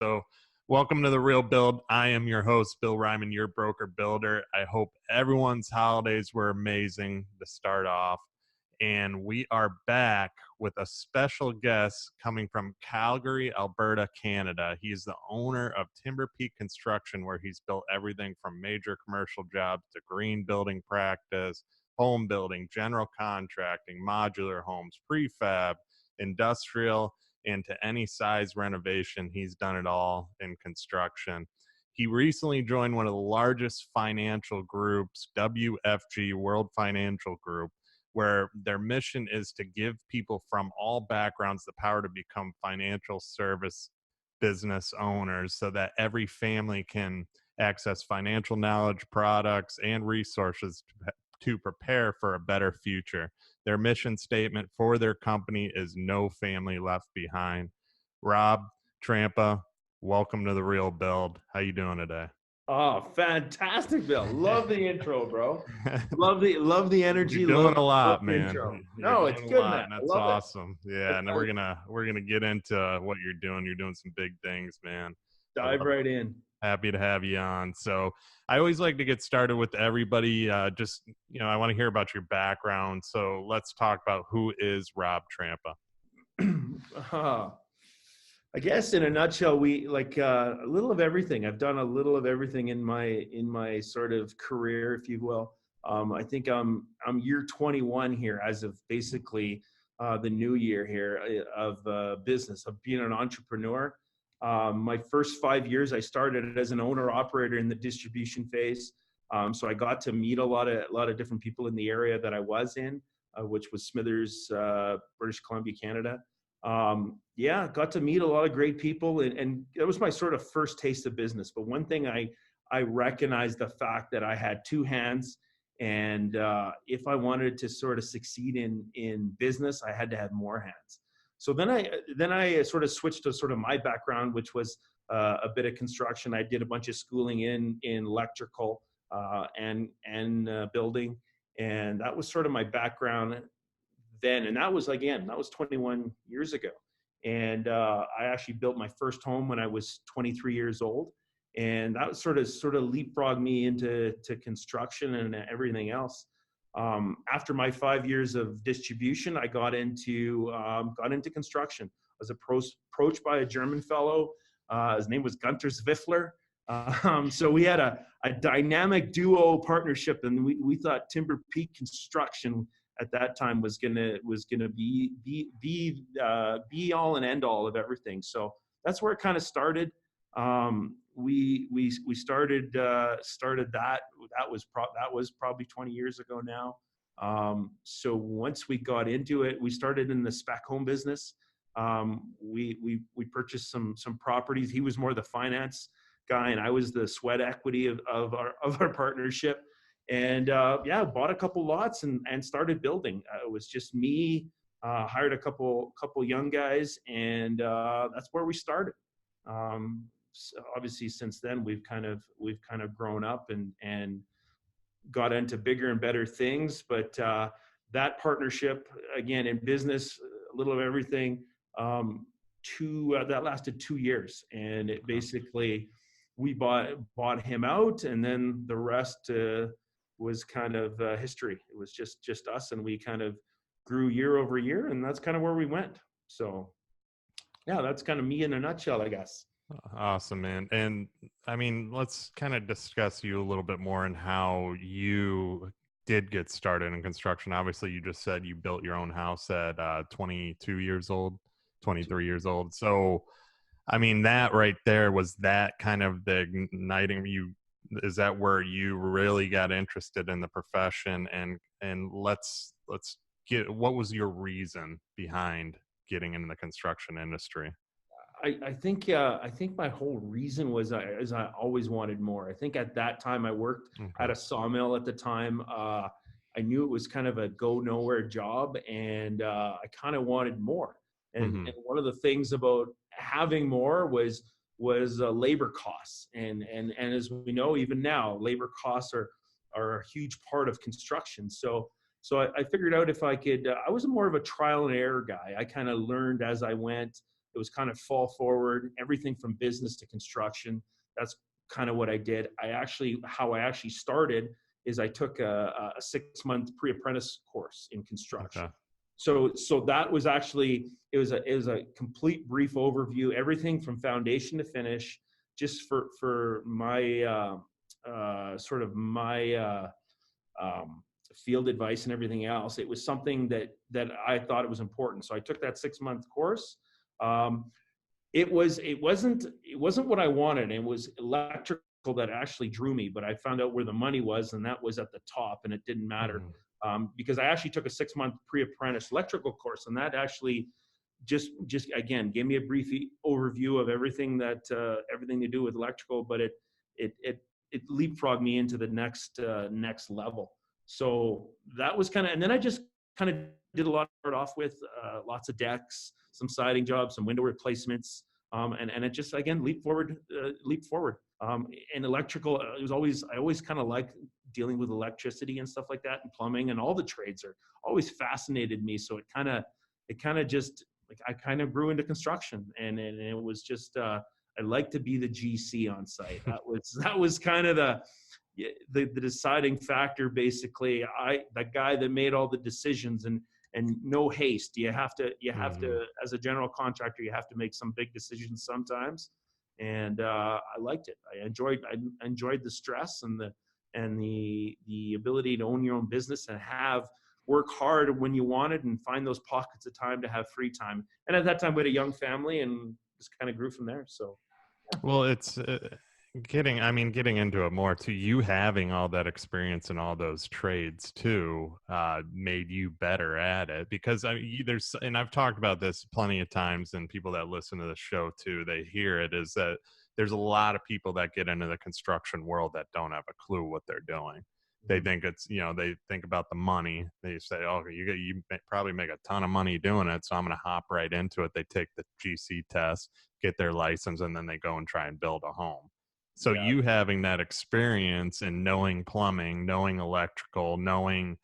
So welcome to The Real Build. I am your host, Bill Reiman, your broker builder. I hope everyone's holidays were amazing to start off. And we are back with a special guest coming from Calgary, Alberta, Canada. He's the owner of Timber Peak Construction, where he's built everything from major commercial jobs to green building practice, home building, general contracting, modular homes, prefab, industrial, and to any size renovation. He's done it all in construction. He recently joined one of the largest financial groups, WFG, World Financial Group, where their mission is to give people from all backgrounds the power to become financial service business owners so that every family can access financial knowledge, products, and resources to prepare for a better future. Their mission statement for their company is "No Family Left Behind." Rob Trampuh, welcome to The Real Build. How you doing today? Oh, fantastic, Bill. Love the intro, bro. Love the energy. You're doing a lot, the man. intro. You're No, doing it's a good, lot, man. and I that's love awesome. Yeah, and then it. we're gonna get into what you're doing. You're doing some big things, man. Dive right in. Happy to have you on. So I always like to get started with everybody. Just, I want to hear about your background. So let's talk about who is Rob Trampuh. I guess in a nutshell, we like a little of everything. I've done a little of everything in my sort of career, if you will. I think I'm year 21 here, as of basically the new year here of business, of being an entrepreneur. My first 5 years, I started as an owner operator in the distribution phase. So I got to meet a lot of different people in the area that I was in, which was Smithers, British Columbia, Canada. Got to meet a lot of great people, and it was my sort of first taste of business. But one thing I recognized the fact that I had two hands, and if I wanted to sort of succeed in business, I had to have more hands. So then I sort of switched to sort of my background, which was a bit of construction. I did a bunch of schooling in electrical and building, and that was sort of my background then. And that was 21 years ago. And I actually built my first home when I was 23 years old, and that was sort of leapfrogged me into construction and everything else. After my 5 years of distribution, I got into construction. I was approached by a German fellow. His name was Gunter Zwiffler. So we had a dynamic duo partnership, and we thought Timber Peak Construction at that time was gonna be all and end all of everything. So that's where it kind of started. We started that. That was probably 20 years ago now. So once we got into it, we started in the spec home business. We purchased some properties. He was more the finance guy, and I was the sweat equity of our partnership. And bought a couple lots and started building. It was just me. Hired a couple young guys, and that's where we started. So obviously, since then we've kind of grown up and got into bigger and better things. But that partnership, again, in business, a little of everything. That lasted 2 years, and it basically we bought him out, and then the rest was kind of history. It was just us, and we kind of grew year over year, and that's kind of where we went. So yeah, that's kind of me in a nutshell, I guess. Awesome, man. And I mean, let's kind of discuss you a little bit more and how you did get started in construction. Obviously, you just said you built your own house at 22 years old, 23 years old. So, I mean, that right there, was that kind of the igniting you? Is that where you really got interested in the profession? And let's get, what was your reason behind getting into the construction industry? I think my whole reason was I always wanted more. I think at that time I worked at a sawmill at the time. I knew it was kind of a go nowhere job, and I kind of wanted more. And one of the things about having more was labor costs. And as we know, even now, labor costs are a huge part of construction. So I figured out if I could, I was more of a trial and error guy. I kind of learned as I went. It was kind of fall forward, everything from business to construction. That's kind of what I did. How I actually started is I took a 6-month pre-apprentice course in construction. Okay. So that was actually, it was a complete brief overview, everything from foundation to finish, just for my sort of my field advice and everything else. It was something that I thought it was important. So I took that 6-month course. It wasn't what I wanted. It was electrical that actually drew me, but I found out where the money was, and that was at the top, and it didn't matter. Because I actually took a 6-month pre-apprentice electrical course, and that actually just again gave me a brief overview of everything to do with electrical, but it leapfrogged me into the next level. So that was kind of, and then I just kind of did a lot off with lots of decks, some siding jobs, some window replacements, and it just again leaped forward. And electrical, I always kind of like dealing with electricity and stuff like that, and plumbing, and all the trades are always fascinated me. So it kind of just like I kind of grew into construction, and it was just I like to be the GC on site. That was kind of the deciding factor. Basically, the guy that made all the decisions, and no haste. You have to as a general contractor, you have to make some big decisions sometimes. And I liked it. I enjoyed the stress and the ability to own your own business and work hard when you wanted and find those pockets of time to have free time. And at that time, we had a young family and just kind of grew from there. So, yeah. Well, it's getting into it more too. You having all that experience in all those trades too made you better at it, because and I've talked about this plenty of times, and people that listen to the show too, they hear it, is that there's a lot of people that get into the construction world that don't have a clue what they're doing. They think it's, they think about the money. They say, oh, you probably make a ton of money doing it, so I'm going to hop right into it. They take the GC test, get their license, and then they go and try and build a home. So you having that experience and knowing plumbing, knowing electrical, knowing,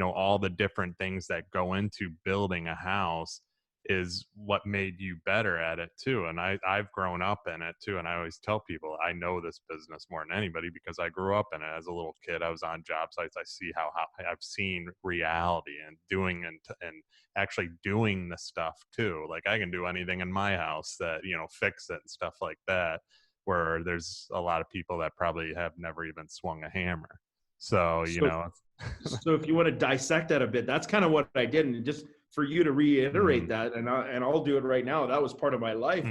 all the different things that go into building a house is what made you better at it too. And I've grown up in it too. And I always tell people I know this business more than anybody because I grew up in it as a little kid. I was on job sites. I see how I've seen reality and doing and actually doing the stuff too. Like I can do anything in my house that, fix it and stuff like that, where there's a lot of people that probably have never even swung a hammer. So so if you want to dissect that a bit, that's kind of what I did. And just for you to reiterate that, and I'll do it right now. That was part of my life.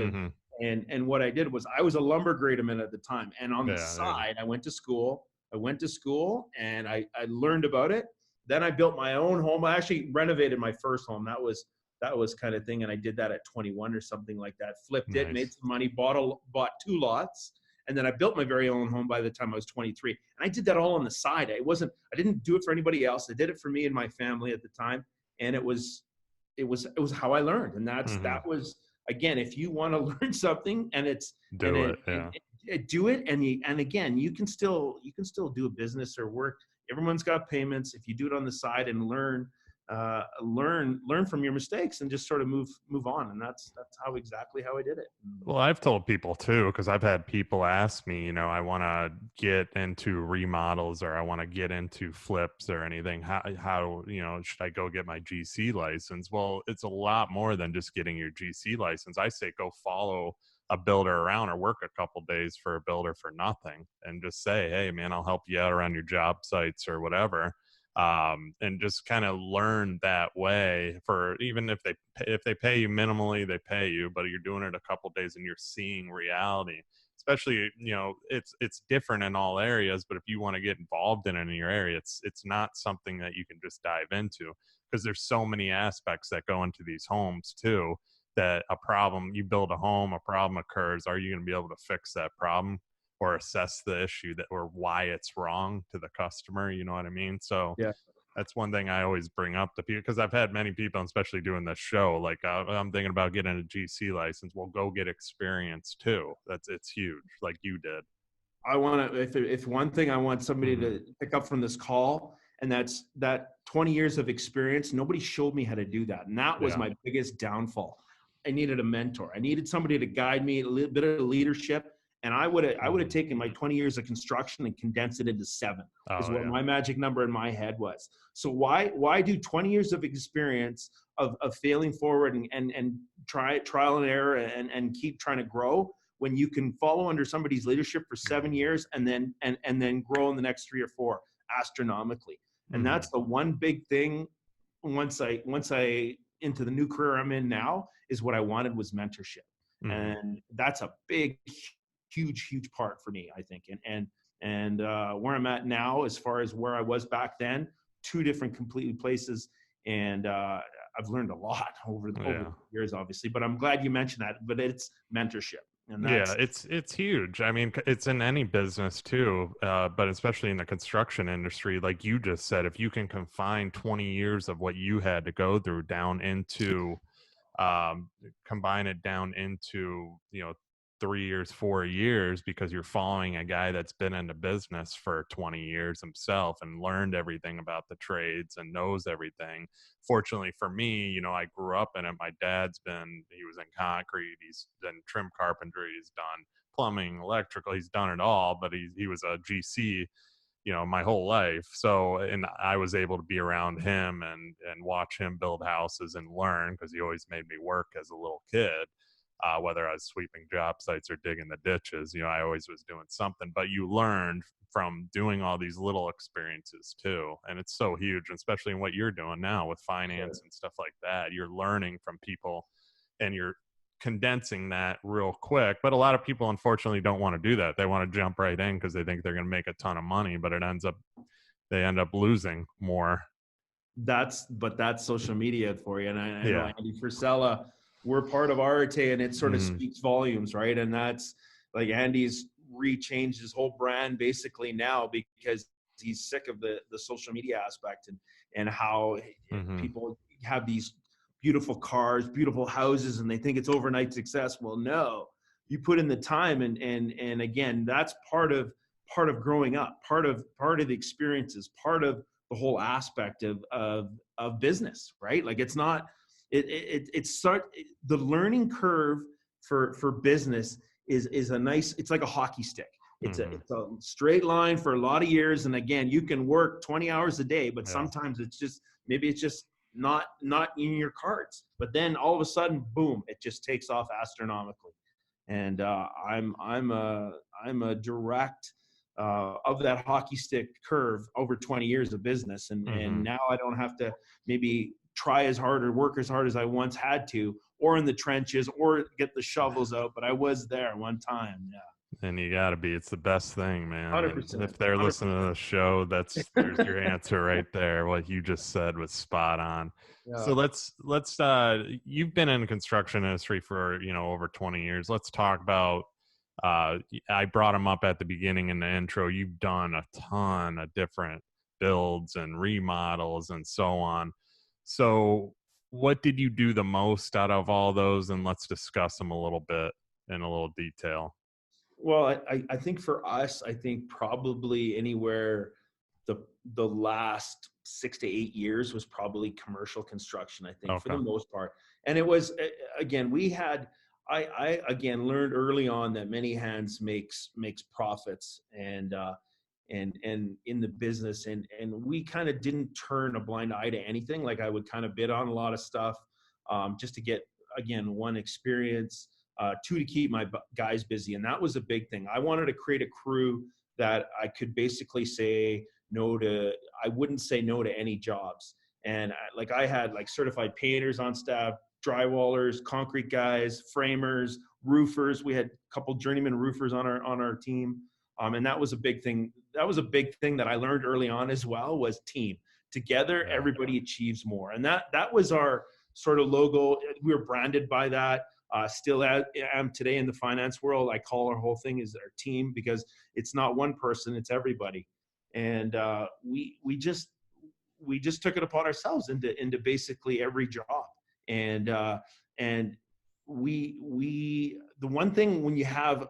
And what I did was I was a lumber graderman at the time. And on the side, I went to school and I learned about it. Then I built my own home. I actually renovated my first home. That was kind of thing. And I did that at 21 or something like that. Flipped it, made some money, bought 2 lots. And then I built my very own home by the time I was 23. And I did that all on the side. I didn't do it for anybody else. I did it for me and my family at the time. And it was how I learned. And that was, again, if you want to learn something and do it. And again, you can still do a business or work. Everyone's got payments. If you do it on the side and learn from your mistakes and just sort of move on. And that's exactly how I did it. Well, I've told people too, because I've had people ask me, I want to get into remodels or I want to get into flips or anything. How should I go get my GC license? Well, it's a lot more than just getting your GC license. I say go follow a builder around or work a couple days for a builder for nothing and just say, hey man, I'll help you out around your job sites or whatever. And just kind of learn that way. For even if they pay you minimally, they pay you, but you're doing it a couple days and you're seeing reality. Especially, it's different in all areas, but if you want to get involved in it in your area, it's not something that you can just dive into, because there's so many aspects that go into these homes too, that you build a home, a problem occurs. Are you going to be able to fix that problem or assess the issue or why it's wrong to the customer? You know what I mean? So that's one thing I always bring up to people, because I've had many people, especially doing this show, like I'm thinking about getting a GC license. Well, go get experience too. It's huge, like you did. I want to, if one thing I want somebody to pick up from this call, and that's that 20 years of experience, nobody showed me how to do that. And that was my biggest downfall. a mentor. I needed somebody to guide me, a little bit of leadership. And I would have taken my 20 years of construction and condensed it into 7, is Oh what yeah. my magic number in my head was. So why do 20 years of experience of failing forward and trial and error and keep trying to grow when you can follow under somebody's leadership for 7 years and then grow in the next 3 or 4 astronomically. And Mm-hmm. that's the one big thing once I into the new career I'm in now, is what I wanted was mentorship. Mm-hmm. And that's a big, huge part for me, I think. And where I'm at now, as far as where I was back then, 2 different completely places. And I've learned a lot over Yeah. the years, obviously, but I'm glad you mentioned that. But it's mentorship. And Yeah, that's it's huge. I mean, it's in any business too, but especially in the construction industry, like you just said, if you can confine 20 years of what you had to go through down into, um, combine it down into, 3 years, 4 years, because you're following a guy that's been in the business for 20 years himself and learned everything about the trades and knows everything. Fortunately for me, I grew up in it. My dad's he was in concrete, he's done trim carpentry, he's done plumbing, electrical, he's done it all, but he was a GC, my whole life. So, and I was able to be around him and watch him build houses and learn, because he always made me work as a little kid, whether I was sweeping job sites or digging the ditches. I always was doing something. But you learned from doing all these little experiences too, and it's so huge, especially in what you're doing now with finance and stuff like that. You're learning from people, and you're condensing that real quick. But a lot of people unfortunately don't want to do that. They want to jump right in because they think they're going to make a ton of money, but they end up losing more. that's social media for you. And I know Yeah. Andy Frisella, we're part of Arate, and it sort of Mm-hmm. speaks volumes, right? And that's like Andy's rechanged his whole brand basically now, because he's sick of the social media aspect and how Mm-hmm. people have these beautiful cars, beautiful houses, and they think it's overnight success. Well, no, you put in the time, and again, that's part of growing up, part of the experiences, part of the whole aspect of business, right? Like it's not the learning curve for business is a nice, it's like a hockey stick. Mm-hmm. It's a straight line for a lot of years, and again, you can work 20 hours a day, but Yeah. sometimes maybe it's just not in your cards. But then all of a sudden, boom, it just takes off astronomically. And I'm a direct of that hockey stick curve over 20 years of business, and Mm-hmm. now I don't have to maybe try as hard or work as hard as I once had to, or in the trenches, or get the shovels out, but I was there one time. Yeah. And you gotta be. It's the best thing, man. And 100%. if they're listening to the show, there's your answer right there. What you just said was spot on. So Yeah. let's you've been in the construction industry for, over 20 years. Let's talk about, I brought him up at the beginning in the intro. You've done a ton of different builds and remodels and so on. So what did you do the most out of all those? And let's discuss them a little bit in a little detail. Well, I think for us, I think probably anywhere the the last 6 to 8 years was probably commercial construction, I think, for the Okay. most part. And it was again, we had I again learned early on that many hands makes profits, and in the business, and we kind of didn't turn a blind eye to anything. Like I would kind of bid on a lot of stuff, just to get, again, one, experience, 2, to keep my guys busy. And that was a big thing. I wanted to create a crew that I could basically say no to. I wouldn't say no to any jobs. And I had like certified painters on staff, drywallers, concrete guys, framers, roofers. We had a couple journeyman roofers on our team. And that was a big thing. That was a big thing that I learned early on as well, was team. Together, Yeah. everybody achieves more. And that was our sort of logo. We were branded by that. Still am today in the finance world. I call our whole thing is our team, because it's not one person, it's everybody. And we just took it upon ourselves into basically every job. And we the one thing when you have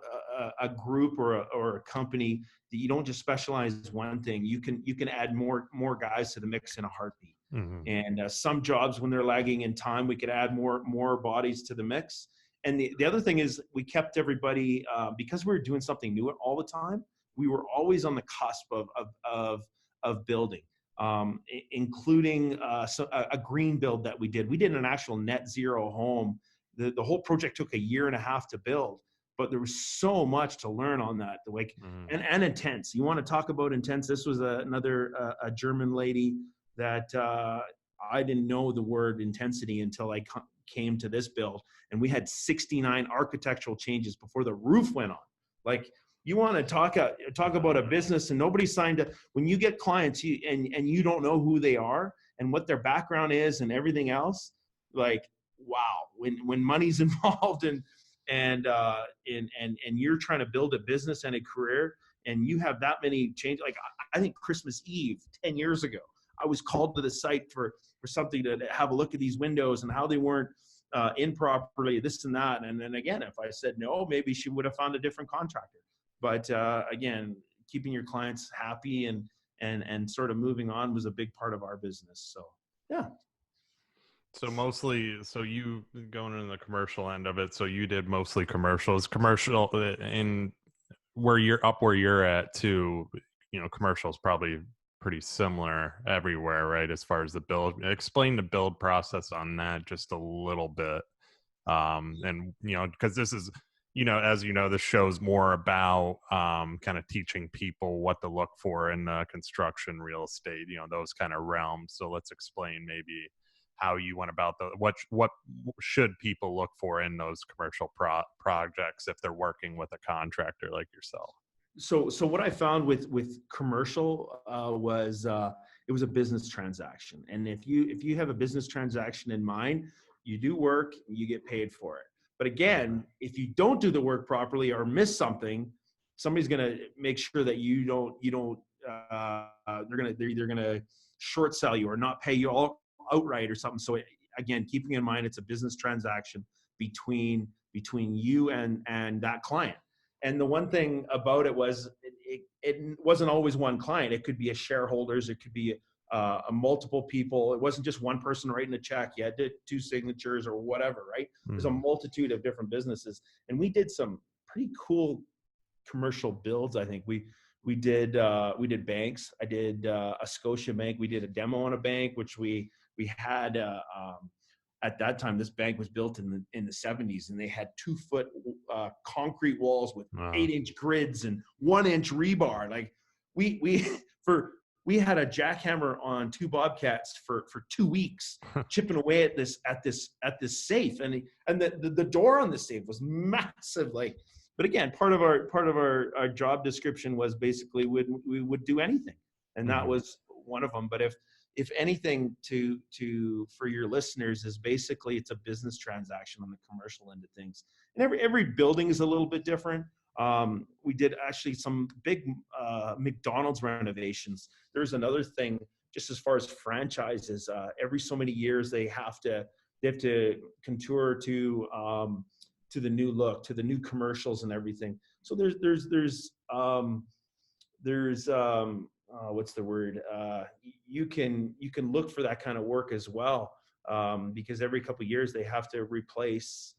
a group or a company, that you don't just specialize one thing. You can add more guys to the mix in a heartbeat. Mhm. And some jobs, when they're lagging in time, we could add more bodies to the mix. And the other thing is we kept everybody, because we were doing something new all the time. We were always on the cusp of building, including a green build that we did. We did an actual net zero home. The whole project took a year and a half to build, but there was so much to learn on that. Like, Mhm. and intense. You want to talk about intense? This was another a German lady that I didn't know the word intensity until I came to this build, and we had 69 architectural changes before the roof went on. Like, you want to talk about a business, and nobody signed up. When you get clients, and you don't know who they are and what their background is and everything else, like, wow, when money's involved, and you're trying to build a business and a career, and you have that many changes. Like, I think Christmas Eve 10 years ago, I was called to the site for something to have a look at these windows and how they weren't in properly, this and that. And then again, if I said no, maybe she would have found a different contractor. But again, keeping your clients happy and sort of moving on was a big part of our business. So yeah. So mostly, so you going in the commercial end of it. So you did mostly commercials, commercial in where you're at too. You know, commercials probably pretty similar everywhere, right? As far as the build, explain the build process on that just a little bit. And you know, because this is, you know, as you know, the show's more about kind of teaching people what to look for in construction, real estate, you know, those kind of realms. So let's explain maybe how you went about the what should people look for in those commercial projects if they're working with a contractor like yourself. So what I found with commercial was it was a business transaction, and if you have a business transaction in mind, you do work, you get paid for it. But Mhm. again, if you don't do the work properly or miss something, somebody's going to make sure that you don't they're either going to short sell you or not pay you all outright or something. So again, keeping in mind it's a business transaction between you and that client. And the one thing about it was it wasn't always one client. It could be a shareholders. It could be a multiple people. It wasn't just one person writing a check. You had two signatures or whatever, right? There's a Mhm. multitude of different businesses. And we did some pretty cool commercial builds. I think we did banks. I did a Scotia bank. We did a demo on a bank, which we had at that time. This bank was built in the 70s, and they had 2-foot concrete walls with Uh, 8-inch grids and 1-inch rebar. Like, we for we had a jackhammer on 2 bobcats for 2 weeks, chipping away at this safe, and the door on the safe was massive. Like, but again, part of our job description was basically we would do anything, and that mhm. was one of them. But if anything, to for your listeners, is basically it's a business transaction on the commercial end of things, and every building is a little bit different. We did actually some big McDonald's renovations. There's another thing, just as far as franchises. Every so many years they have to contour to the new look, to the new commercials and everything. So there's what's the word? You can look for that kind of work as well, because every couple of years they have to replace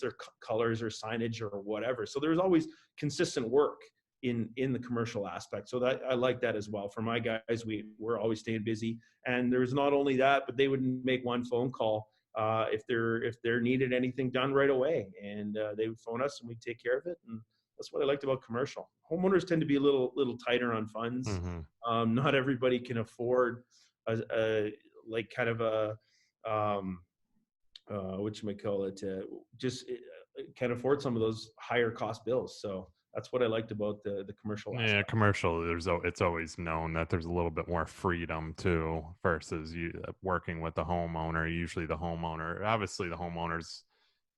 their colors or signage or whatever. So there's always consistent work in the commercial aspect. So that I like that as well. For my guys, we're always staying busy, and there's not only that, but they would make one phone call if they're needed anything done right away, and they would phone us and we'd take care of it. And that's what I liked about commercial. Homeowners tend to be a little tighter on funds. Mhm. Not everybody can afford a like kind of a what you might call it, just can afford some of those higher cost bills. So that's what I liked about the commercial Yeah, aspect. commercial. It's always known that there's a little bit more freedom too, versus you working with the homeowner. Usually, obviously, the homeowner's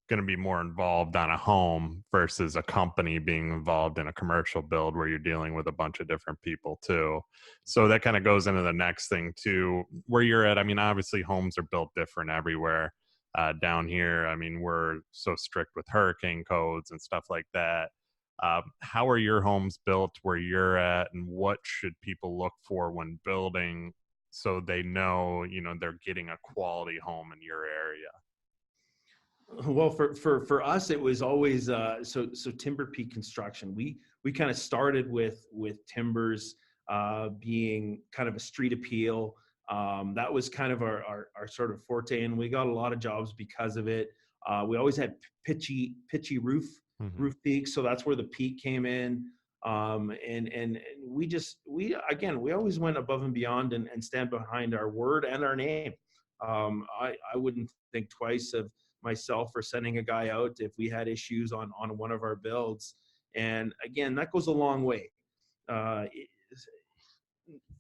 going to be more involved on a home versus a company being involved in a commercial build where you're dealing with a bunch of different people too. So that kind of goes into the next thing too, where you're at. I mean, obviously, homes are built different everywhere. Down here, I mean, we're so strict with hurricane codes and stuff like that. How are your homes built where you're at, and what should people look for when building so they know, they're getting a quality home in your area? Well, for us, it was always so Timber Peak Construction. We kind of started with timbers being kind of a street appeal. That was kind of our sort of forte, and we got a lot of jobs because of it. We always had pitchy Hmm. roof peaks, so that's where the peak came in. And we always went above and beyond and stand behind our word and our name. I wouldn't think twice of myself or sending a guy out if we had issues on one of our builds. And again, that goes a long way uh,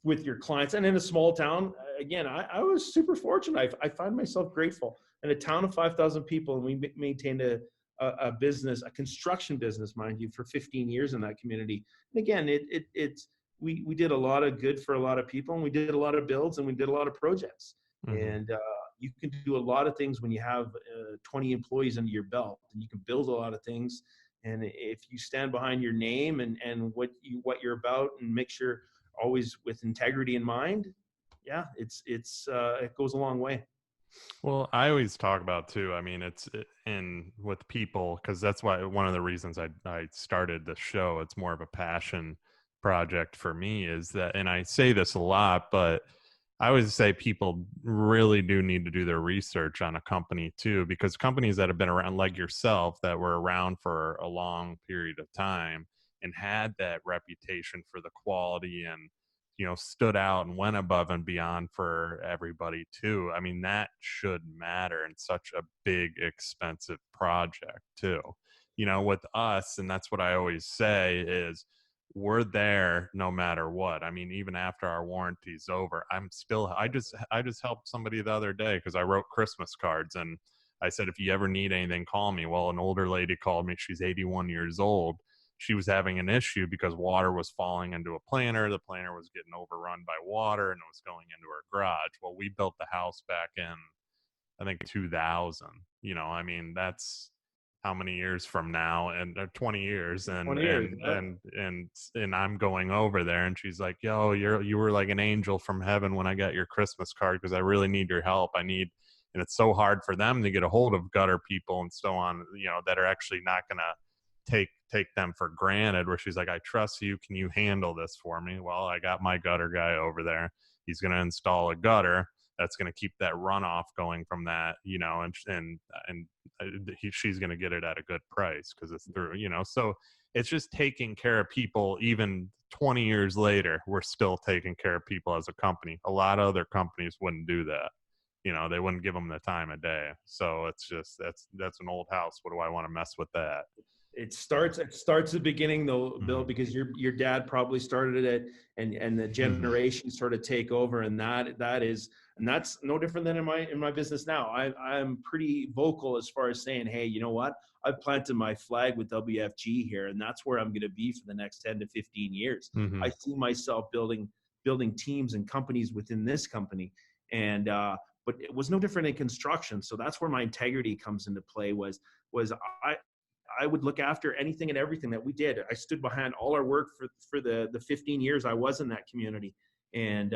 with your clients. And in a small town, again, I was super fortunate. I find myself grateful. In a town of 5,000 people, and we maintained a business, a construction business, mind you, for 15 years in that community. And again, it's we did a lot of good for a lot of people, and we did a lot of builds, and we did a lot of projects. Hmm. And you can do a lot of things when you have 20 employees under your belt, and you can build a lot of things. And if you stand behind your name and what you're about, and make sure always with integrity in mind, yeah, it goes a long way. Well, I always talk about too. I mean, in with people, because that's why one of the reasons I started the show. It's more of a passion project for me. Is that, and I say this a lot, but I always say people really do need to do their research on a company too, because companies that have been around, like yourself, that were around for a long period of time and had that reputation for the quality and stood out and went above and beyond for everybody too. I mean, that should matter in such a big, expensive project too. With us, and that's what I always say is we're there no matter what. I mean, even after our warranty's over, I just helped somebody the other day because I wrote Christmas cards and I said, if you ever need anything, call me. Well, an older lady called me. She's 81 years old. She was having an issue because water was falling into a planter. The planter was getting overrun by water and it was going into her garage. Well, we built the house back in, I think, 2000. I mean, that's how many years from now, and 20 years, and 20 years. and and and and I'm going over there and she's like, yo, you were like an angel from heaven when I got your Christmas card, because I really need your help. And it's so hard for them to get a hold of gutter people and so on, that are actually not gonna take them for granted, where she's like, I trust you, can you handle this for me? Well, I got my gutter guy over there. He's going to install a gutter that's going to keep that runoff going from that, and she's going to get it at a good price because it's through, so it's just taking care of people. Even 20 years later, we're still taking care of people as a company. A lot of other companies wouldn't do that. They wouldn't give them the time of day. So it's just, that's an old house. What do I want to mess with that? It starts at the beginning though, Bill, Mm-hmm. because your dad probably started it, and the Mm-hmm. generation sort of take over, and that's no different than in my business now. I'm pretty vocal as far as saying, hey, you know what? I've planted my flag with WFG here, and that's where I'm going to be for the next 10 to 15 years. Mm-hmm. I see myself building teams and companies within this company, and but it was no different in construction. So that's where my integrity comes into play. Was I would look after anything and everything that we did. I stood behind all our work for the 15 years I was in that community, and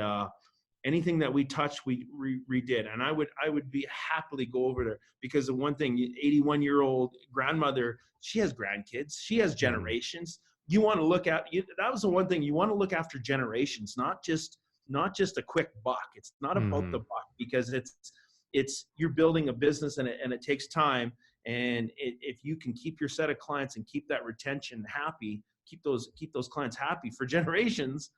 anything that we touched, we redid. And I would be happily go over there, because the one thing, 81-year-old grandmother, she has grandkids, she has Mm-hmm. generations. You want to look at that was the one thing, you want to look after generations, not just a quick buck. It's not about Mm-hmm. the buck, because it's you're building a business, and it takes time. And if you can keep your set of clients and keep that retention happy, keep those clients happy for generations,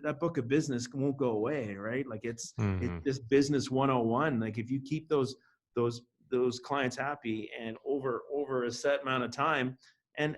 that book of business won't go away, right? Like it's Mm-hmm. this business 101. Like if you keep those those clients happy and over a set amount of time, and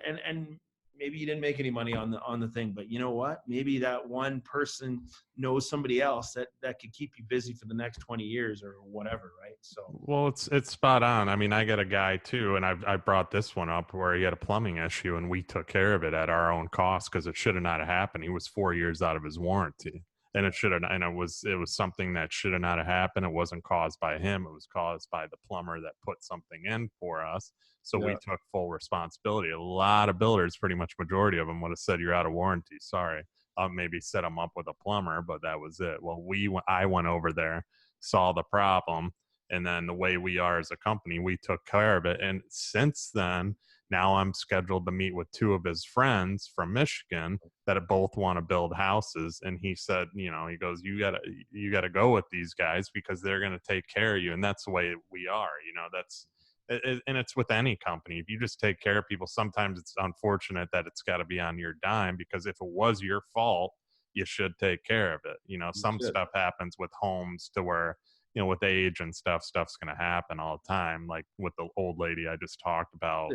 maybe you didn't make any money on the thing, but you know what? Maybe that one person knows somebody else that could keep you busy for the next 20 years or whatever, right? So Well, it's spot on. I mean, I got a guy too, and I brought this one up where he had a plumbing issue, and we took care of it at our own cost because it should have not have happened. He was 4 years out of his warranty, and it should have, and it was something that should have not have happened. It wasn't caused by him. It was caused by the plumber that put something in for us. So we yeah. took full responsibility. A lot of builders, pretty much majority of them, would have said, "You're out of warranty. Sorry." I'll maybe set them up with a plumber, but that was it. Well, I went over there, saw the problem, and then the way we are as a company, we took care of it. And since then, now I'm scheduled to meet with two of his friends from Michigan that both want to build houses. And he said, he goes, you gotta go with these guys because they're going to take care of you. And that's the way we are, that's and it's with any company. If you just take care of people, sometimes it's unfortunate that it's got to be on your dime, because if it was your fault, you should take care of it. You Some should. stuff happens with homes to where, with age and stuff's going to happen all the time. Like with the old lady I just talked about,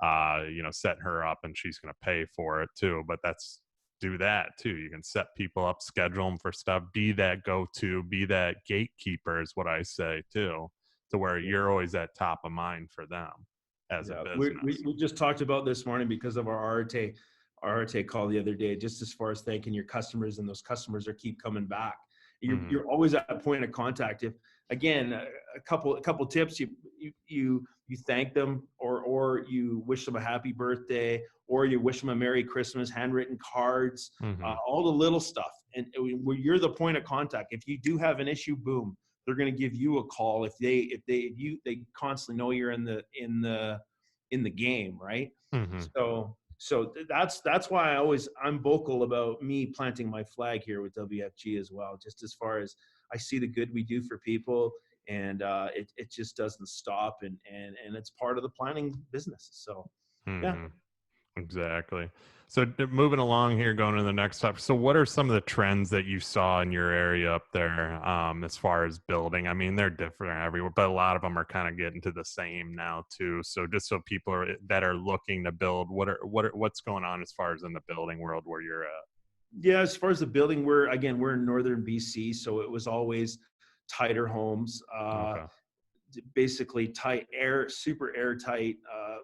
Yeah. setting her up, and she's going to pay for it too. But do that too. You can set people up, schedule them for stuff, be that go-to, be that gatekeeper is what I say too, to where you're always at top of mind for them as a Yeah, business. we just talked about this morning because of our RTA call the other day, just as far as thanking your customers, and those customers are keep coming back. You're always at a point of contact. If again, a couple tips, you thank them, or you wish them a happy birthday, or you wish them a Merry Christmas, handwritten cards, all the little stuff. And where you're the point of contact. If you do have an issue, boom, they're going to give you a call. If they constantly know you're in the game, right? So that's why I'm vocal about me planting my flag here with WFG as well. Just as far as I see the good we do for people, and it just doesn't stop, and it's part of the planning business. So yeah. Exactly. So moving along here, going to the next topic. So what are some of the trends that you saw in your area up there, as far as building? I mean, they're different everywhere, but a lot of them are kind of getting to the same now too. So just so people that are looking to build, what's going on as far as in the building world where you're at? Yeah, as far as the building, we're in northern BC, so it was always tighter homes. Okay. Basically super airtight,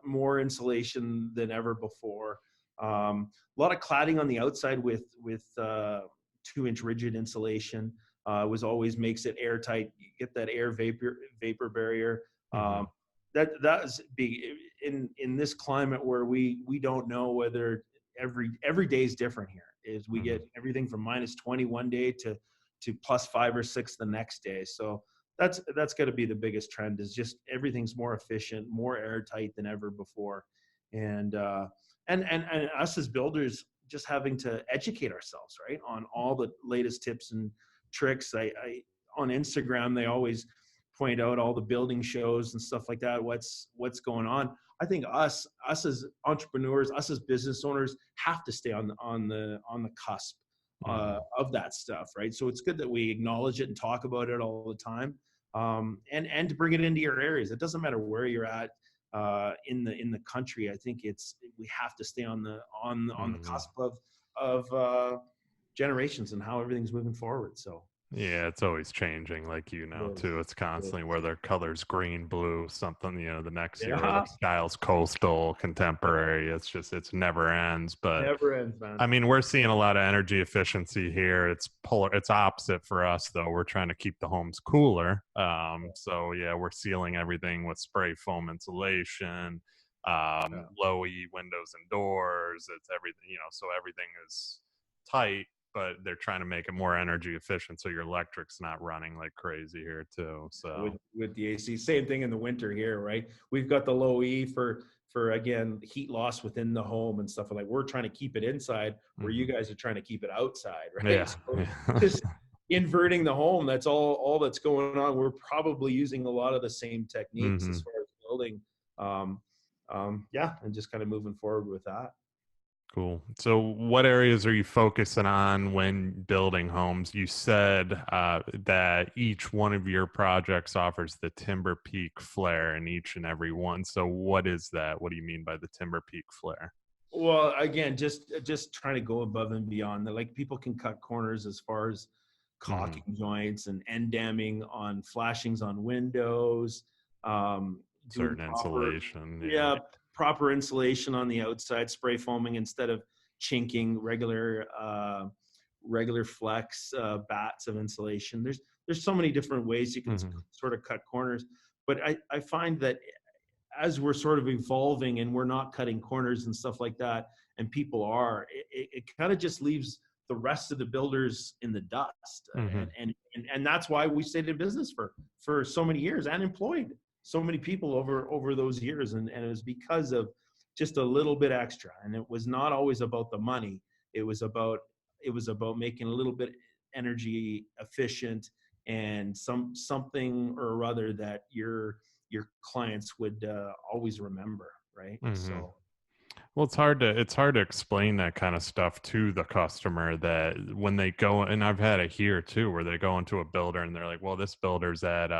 more insulation than ever before. A lot of cladding on the outside with 2-inch rigid insulation. Was always makes it airtight. You get that air vapor barrier. That's big in this climate where we don't know whether every day is different here. Is we get everything from -20 one day to +5 or 6 the next day. So that's got to be the biggest trend, is just everything's more efficient, more airtight than ever before. And us as builders just having to educate ourselves, right, on all the latest tips and tricks. I on Instagram, they always point out all the building shows and stuff like that, what's going on. I think us as entrepreneurs, us as business owners, have to stay on the cusp of that stuff, right? So it's good that we acknowledge it and talk about it all the time, and to bring it into your areas. It doesn't matter where you're at in the country. I think we have to stay on the cusp of generations and how everything's moving forward. So Yeah, it's always changing, like too. It's constantly where their colors green, blue, something, the next year, or their yeah, styles coastal, contemporary. It's never ends. But never ends, man. I mean, we're seeing a lot of energy efficiency here. It's polar. It's opposite for us, though. We're trying to keep the homes cooler. So yeah, we're sealing everything with spray foam insulation, low E windows and doors. It's everything, so everything is tight, but they're trying to make it more energy efficient, so your electric's not running like crazy here too. So with the AC, same thing in the winter here, right? We've got the low E for again heat loss within the home and stuff like. We're trying to keep it inside, where you guys are trying to keep it outside, right? yeah, So just inverting the home. That's all that's going on. We're probably using a lot of the same techniques as far as building. Yeah, and just kind of moving forward with that. Cool. So, what areas are you focusing on when building homes? You said that each one of your projects offers the Timber Peak flare in each and every one. So, what is that? What do you mean by the Timber Peak flare? Well, again, just trying to go above and beyond. Like, people can cut corners as far as caulking joints and end damming on flashings on windows, doing Certain insulation. proper insulation on the outside, spray foaming instead of chinking, regular flex bats of insulation. There's so many different ways you can sort of cut corners, but I find that as we're sort of evolving and we're not cutting corners and stuff like that, and people are, it kind of just leaves the rest of the builders in the dust. Mm-hmm. And that's why we stayed in business for so many years and employed so many people over those years. And it was because of just a little bit extra. And it was not always about the money. It was about making a little bit energy efficient and something or other that your clients would always remember, right? Mm-hmm. So Well, it's hard to explain that kind of stuff to the customer, that when they go, and I've had it here too, where they go into a builder and they're like, well, this builder's at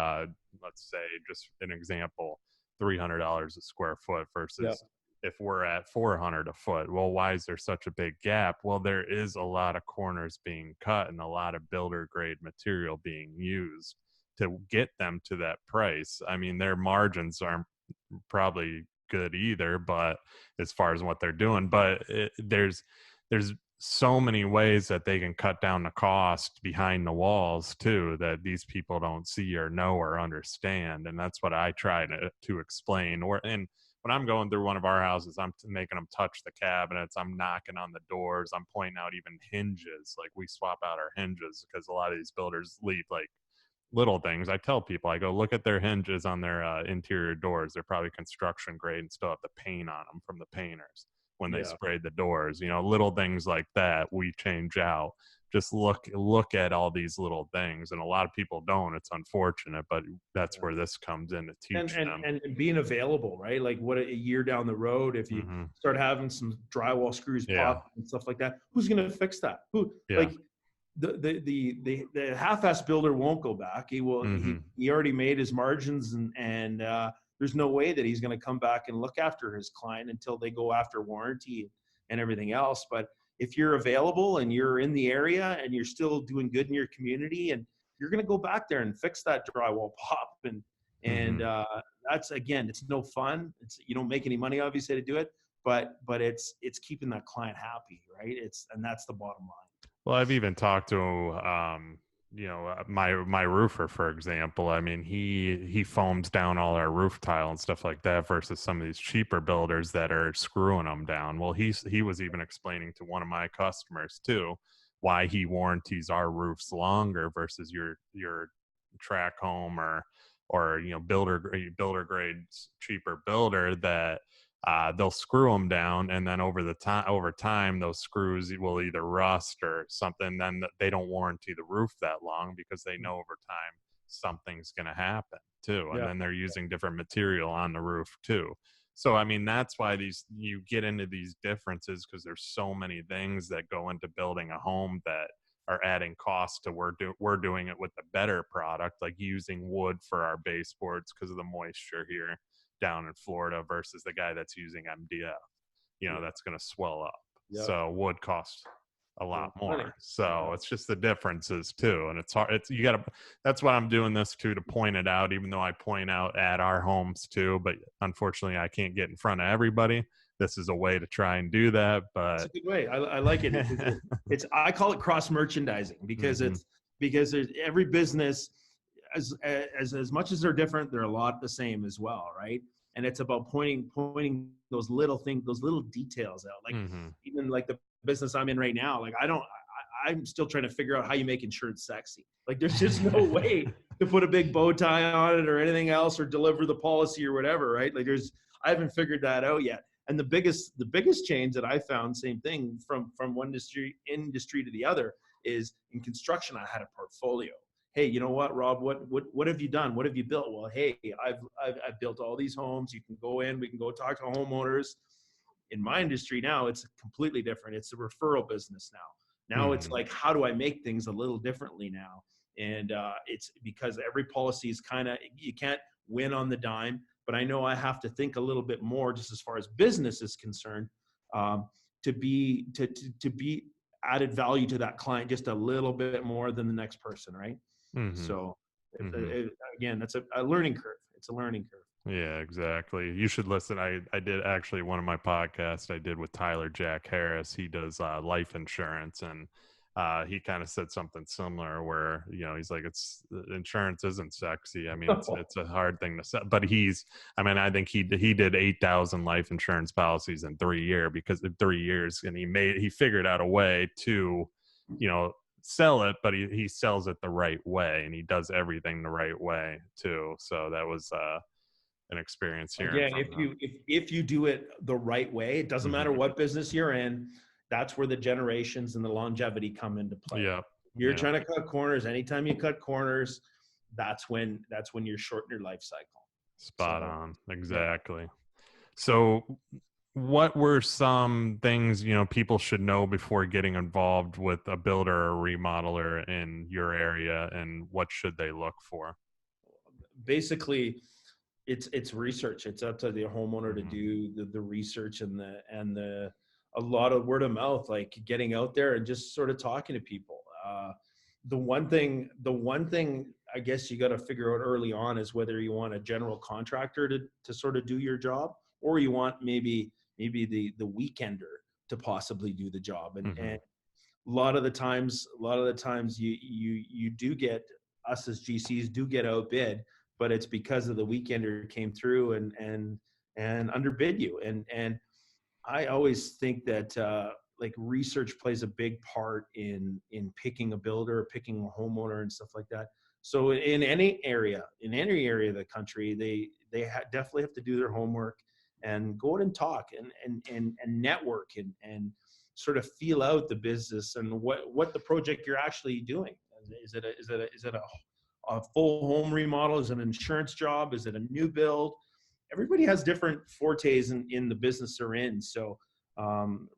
let's say, just an example, $300 a square foot yeah, versus if we're at 400 a foot. Well, why is there such a big gap? Well, there is a lot of corners being cut and a lot of builder grade material being used to get them to that price. I mean, their margins aren't probably good either, but as far as what they're doing, but there's so many ways that they can cut down the cost behind the walls too, that these people don't see or know or understand. And that's what I try to explain. And when I'm going through one of our houses, I'm making them touch the cabinets, I'm knocking on the doors, I'm pointing out even hinges. Like, we swap out our hinges because a lot of these builders leave like little things. I tell people, I go, look at their hinges on their interior doors. They're probably construction grade and still have the paint on them from the painters when they yeah, sprayed the doors. Little things like that we change out. Just look at all these little things, and a lot of people don't. It's unfortunate, but that's yeah. where this comes in to teach them. And being available, right? Like, what, a year down the road, if you Hmm. start having some drywall screws Yeah, pop and stuff like that, who's going to fix that? Who, yeah. like, the half-ass builder won't go back. Hmm. He already made his margins, and there's no way that he's going to come back and look after his client until they go after warranty and everything else. But if you're available and you're in the area and you're still doing good in your community, and you're going to go back there and fix that drywall pop, and Hmm. that's, again, it's no fun. You don't make any money obviously to do it, but it's keeping that client happy, right? And that's the bottom line. Well, I've even talked to my roofer, for example. I mean, he foams down all our roof tile and stuff like that versus some of these cheaper builders that are screwing them down. Well, he was even explaining to one of my customers too why he warranties our roofs longer versus your track home or builder grade cheaper builder, that they'll screw them down, and then over time those screws will either rust or something. Then they don't warranty the roof that long because they know over time something's going to happen too, and Yeah. then they're using different material on the roof too. So I mean, that's why you get into these differences, because there's so many things that go into building a home that are adding cost to we're doing it with the better product, like using wood for our baseboards because of the moisture here down in Florida versus the guy that's using MDF, Yeah. that's going to swell up. Yeah. So wood costs a lot Money. more. So Yeah. it's just the differences too. And it's hard. That's why I'm doing this too, to point it out, even though I point out at our homes too, but unfortunately I can't get in front of everybody. This is a way to try and do that, It's but a good way. I like it. I call it cross merchandising, because hmm there's every business, as much as they're different, they're a lot the same as well, right? And it's about pointing those little things, those little details out. Like, hmm even like the business I'm in right now, like, I'm still trying to figure out how you make insurance sexy. Like, there's just no way to put a big bow tie on it or anything else, or deliver the policy or whatever, right? Like, I haven't figured that out yet. And the biggest change that I found, same thing, from one industry to the other, is in construction. I had a portfolio. Hey, you know what, Rob? What have you done? What have you built? Well, hey, I've built all these homes. You can go in. We can go talk to homeowners. In my industry now, it's completely different. It's a referral business now. Now it's hmm like, how do I make things a little differently now? And it's because every policy is you can't win on the dime, but I know I have to think a little bit more, just as far as business is concerned, to be added value to that client just a little bit more than the next person, right? hmm So hmm again, that's a learning curve. It's a learning curve. Yeah, exactly. You should listen. I did actually one of my podcasts I did with Tyler Jack Harris. He does life insurance, and he kind of said something similar where, he's like, insurance isn't sexy. I mean, it's a hard thing to sell, but I think he did 8,000 life insurance policies in 3 years, and he figured out a way to sell it, but he sells it the right way, and he does everything the right way too. So that was an experience hearing Again, from him. if you do it the right way, it doesn't matter Hmm. what business you're in. That's where the generations and the longevity come into play. Yeah. You're Yeah. trying to cut corners. Anytime you cut corners, that's when you're shorting your life cycle. Spot So on. yeah. Exactly. So what were some things people should know before getting involved with a builder or remodeler in your area, and what should they look for? Basically, it's research. It's up to the homeowner to Hmm. do the research and a lot of word of mouth, like getting out there and just sort of talking to people. The one thing I guess you got to figure out early on is whether you want a general contractor to sort of do your job, or you want maybe the weekender to possibly do the job. And Hmm. a lot of the times you do get, us as GCs do get outbid, but it's because of the weekender came through and underbid you. And I always think that like research plays a big part in picking a builder, picking a homeowner, and stuff like that. So in any area of the country, they definitely have to do their homework and go out and talk and network and sort of feel out the business and what the project you're actually doing. Is it a full home remodel? Is it an insurance job? Is it a new build? Everybody has different fortes in the business they're in. So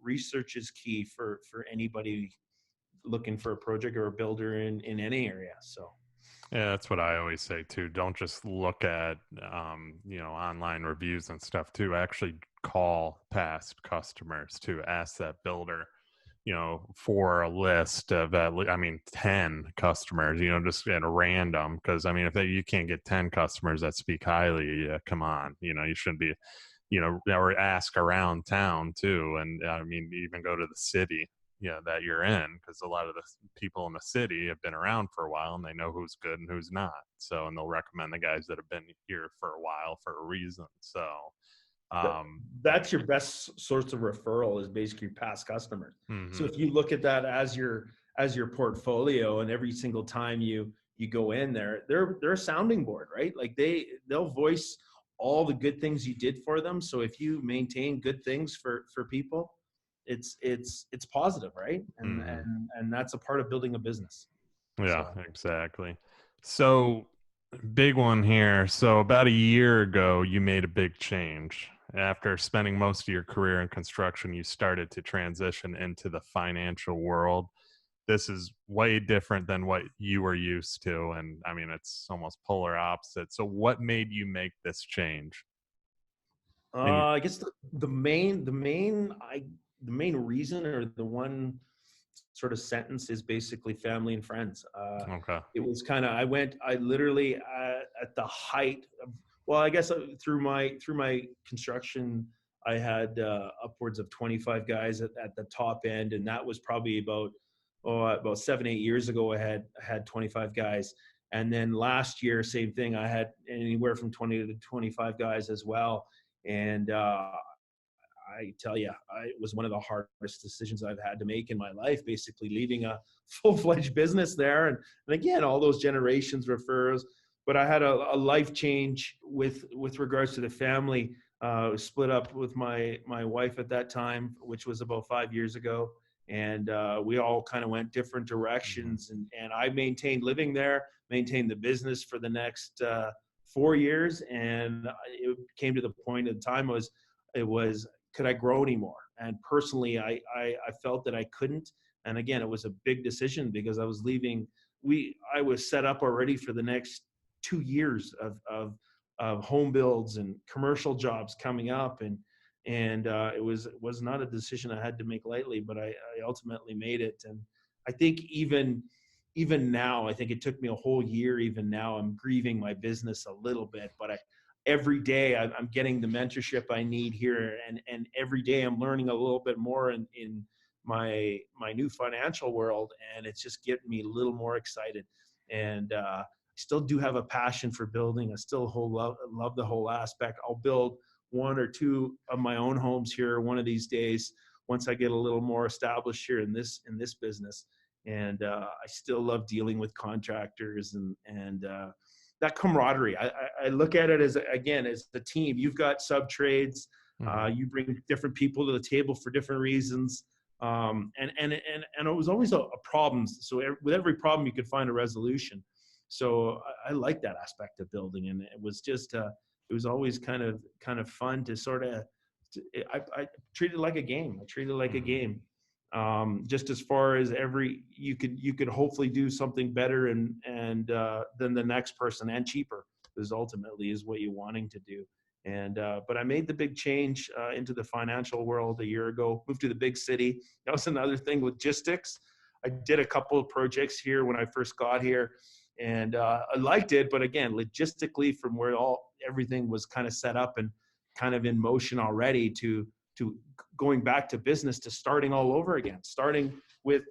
research is key for anybody looking for a project or a builder in any area. So Yeah, that's what I always say too. Don't just look at online reviews and stuff too. Actually call past customers to ask that builder, for a list of I mean 10 customers, just at a random, because I mean if you can't get 10 customers that speak highly, come on, you shouldn't be, or ask around town too. And I mean, even go to the city, that you're in, because a lot of the people in the city have been around for a while and they know who's good and who's not. So, and they'll recommend the guys that have been here for a while for a reason. So, that um, that's your best source of referral, is basically past customers. So mhm, if you look at that as your portfolio, and every single time you go in there, they're a sounding board, right? Like they'll voice all the good things you did for them. So if you maintain good things for people, it's positive, right? and mhm. and and that's a part of building a business. Yeah, So exactly. So, big one here. So, about a year ago, you made a big change. After spending most of your career in construction, you started to transition into the financial world. This is way different than what you were used to. And I mean, it's almost polar opposite. So, what made you make this change? And you, I guess the main reason, or the one sort of sentence, is basically family and friends. okay. It was kind of, I literally, at the height of, well, I guess through my construction, I had upwards of 25 guys at the top end, and that was probably about 7-8 years ago. I had 25 guys, and then last year, same thing. I had anywhere from 20 to 25 guys as well. And I tell you, it was one of the hardest decisions I've had to make in my life, basically leaving a full-fledged business there. And again, all those generations referrals. But I had a life change with regards to the family. Split up with my wife at that time, which was about 5 years ago. And we all kind of went different Mhm. directions. And I maintained living there, maintained the business for the next 4 years. And it came to the point of time it was, could I grow anymore? And personally, I felt that I couldn't. And again, it was a big decision because I was leaving. I was set up already for the next 2 years of home builds and commercial jobs coming up, and it was not a decision I had to make lightly, but I ultimately made it. And I think even now, I think it took me a whole year. Even now, I'm grieving my business a little bit, but every day I'm getting the mentorship I need here, and every day I'm learning a little bit more in my new financial world, and it's just getting me a little more excited. And I still do have a passion for building. I still love the whole aspect. I'll build one or two of my own homes here one of these days, once I get a little more established here in this business. I still love dealing with contractors and that camaraderie. I look at it as, again, as the team. You've got sub trades. Mhm. You bring different people to the table for different reasons. And it was always a problem. So with every problem, you could find a resolution. So I like that aspect of building, and it was just it was always kind of fun to sort of. I treat it like a game. I treat it like a Mhm. game. Just as far as you could hopefully do something better and than the next person, and cheaper, is ultimately is what you're wanting to do. And but I made the big change into the financial world a year ago. Moved to the big city. That was another thing. Logistics. I did a couple of projects here when I first got here, and I liked it. But again, logistically, from where everything was kind of set up and kind of in motion already, to going back to business, to starting all over again, starting with